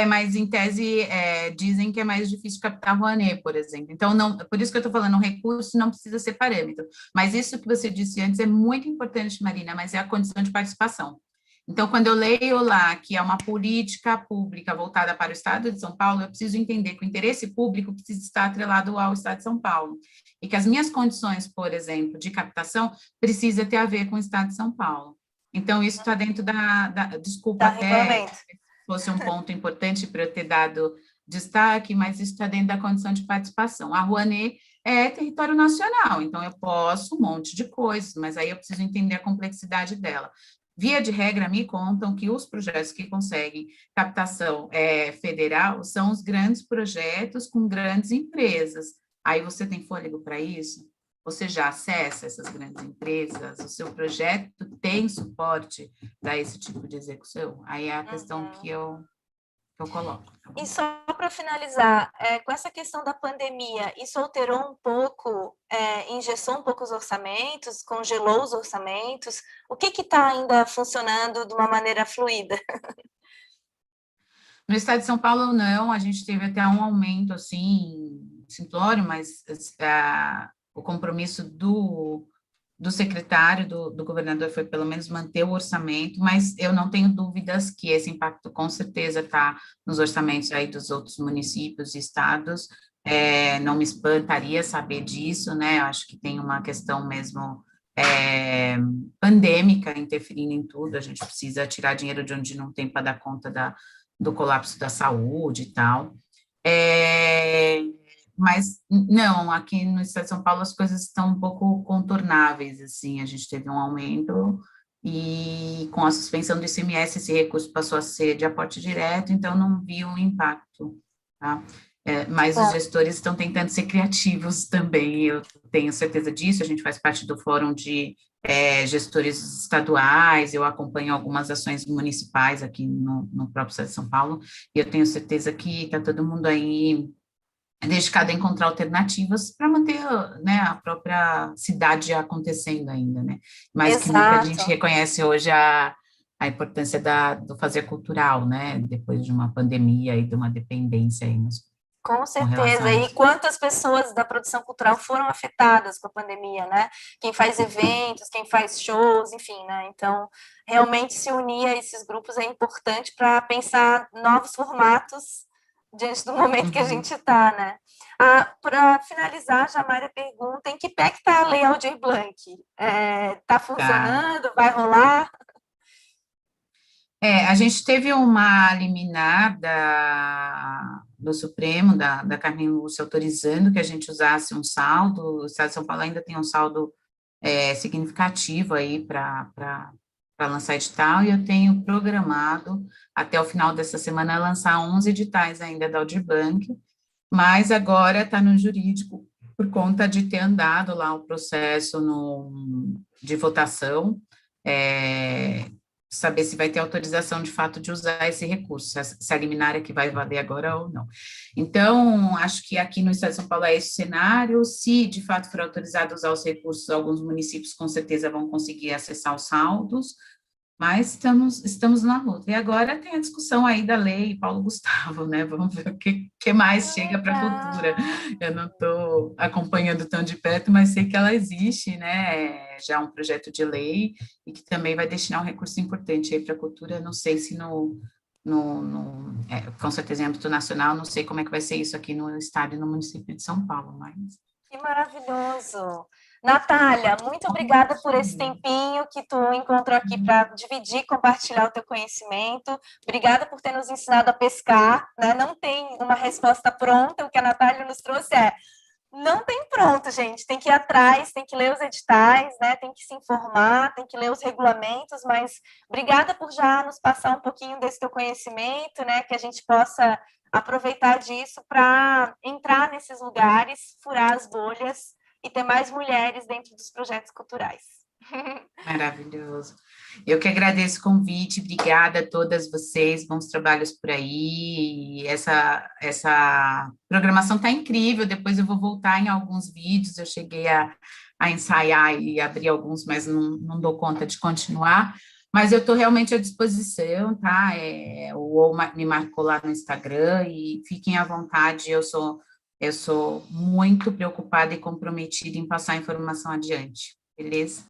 Mas em tese dizem que é mais difícil captar Rouanet, por exemplo. Então, não, por isso que eu estou falando, o recurso não precisa ser parâmetro. Mas isso que você disse antes é muito importante, Marina, mas é a condição de participação. Então, quando eu leio lá que é uma política pública voltada para o Estado de São Paulo, eu preciso entender que o interesse público precisa estar atrelado ao Estado de São Paulo. E que as minhas condições, por exemplo, de captação, precisa ter a ver com o Estado de São Paulo. Então, isso está dentro desculpa até fosse um ponto importante para eu ter dado destaque, mas isso está dentro da condição de participação. A Rouanet é território nacional, então eu posso um monte de coisas, mas aí eu preciso entender a complexidade dela. Via de regra, me contam que os projetos que conseguem captação federal são os grandes projetos com grandes empresas. Aí você tem fôlego para isso? Você já acessa essas grandes empresas? O seu projeto tem suporte para esse tipo de execução? Aí é a questão que eu coloco. Tá bom? E só para finalizar, com essa questão da pandemia, isso alterou um pouco, engessou um pouco os orçamentos, congelou os orçamentos? O que está ainda funcionando de uma maneira fluida? No estado de São Paulo, não, a gente teve até um aumento, assim, simplório, mas o compromisso do secretário, do governador, foi pelo menos manter o orçamento, mas eu não tenho dúvidas que esse impacto com certeza está nos orçamentos aí dos outros municípios e estados. Não me espantaria saber disso, né? Eu acho que tem uma questão mesmo pandêmica interferindo em tudo, a gente precisa tirar dinheiro de onde não tem para dar conta do colapso da saúde e tal. Mas, não, aqui no estado de São Paulo as coisas estão um pouco contornáveis, assim, a gente teve um aumento e com a suspensão do ICMS esse recurso passou a ser de aporte direto, então não vi um impacto, tá? Mas os gestores estão tentando ser criativos também, eu tenho certeza disso, a gente faz parte do fórum de gestores estaduais, eu acompanho algumas ações municipais aqui no próprio estado de São Paulo, e eu tenho certeza que está todo mundo aí dedicado a encontrar alternativas para manter, né, a própria cidade acontecendo ainda, né? Mais que nunca a gente Exato. reconhece hoje a importância do fazer cultural, né? Depois de uma pandemia e de uma dependência aí Com com certeza, relação a e isso. quantas pessoas da produção cultural foram afetadas com a pandemia, né? Quem faz eventos, quem faz shows, enfim, né? Então, realmente se unir a esses grupos é importante para pensar novos formatos diante do momento que a gente está, né? Para finalizar, já a Mária pergunta, em que pé que está a Lei Aldir Blanc? Está Tá. funcionando? Vai rolar? A gente teve uma liminar do Supremo, da Carmen Lúcia, autorizando que a gente usasse um saldo. O Estado de São Paulo ainda tem um saldo significativo aí para lançar edital, e eu tenho programado, até o final dessa semana, lançar 11 editais ainda da Aldir Blanc, mas agora está no jurídico, por conta de ter andado lá o processo de votação, saber se vai ter autorização de fato de usar esse recurso, se a liminar é que vai valer agora ou não. Então, acho que aqui no estado de São Paulo é esse cenário. Se de fato for autorizado usar os recursos, alguns municípios com certeza vão conseguir acessar os saldos, mas estamos na luta. E agora tem a discussão aí da lei Paulo Gustavo, né? Vamos ver o que mais chega para a cultura. Eu não estou acompanhando tão de perto, mas sei que ela existe, né? Já um projeto de lei e que também vai destinar um recurso importante aí para a cultura. Não sei se com certeza em âmbito nacional, não sei como é que vai ser isso aqui no estado e no município de São Paulo, mas... Que maravilhoso! Natália, muito obrigada por esse tempinho que tu encontrou aqui para dividir, compartilhar o teu conhecimento. Obrigada por ter nos ensinado a pescar, né? Não tem uma resposta pronta, o que a Natália nos trouxe não tem pronto, gente. Tem que ir atrás, tem que ler os editais, né? Tem que se informar, tem que ler os regulamentos, mas obrigada por já nos passar um pouquinho desse teu conhecimento, né? Que a gente possa aproveitar disso para entrar nesses lugares, furar as bolhas e ter mais mulheres dentro dos projetos culturais. Maravilhoso. Eu que agradeço o convite, obrigada a todas vocês, bons trabalhos por aí. Essa programação está incrível, depois eu vou voltar em alguns vídeos, eu cheguei a ensaiar e abrir alguns, mas não dou conta de continuar. Mas eu estou realmente à disposição, tá? O UOL me marcou lá no Instagram e fiquem à vontade, eu sou muito preocupada e comprometida em passar a informação adiante, beleza?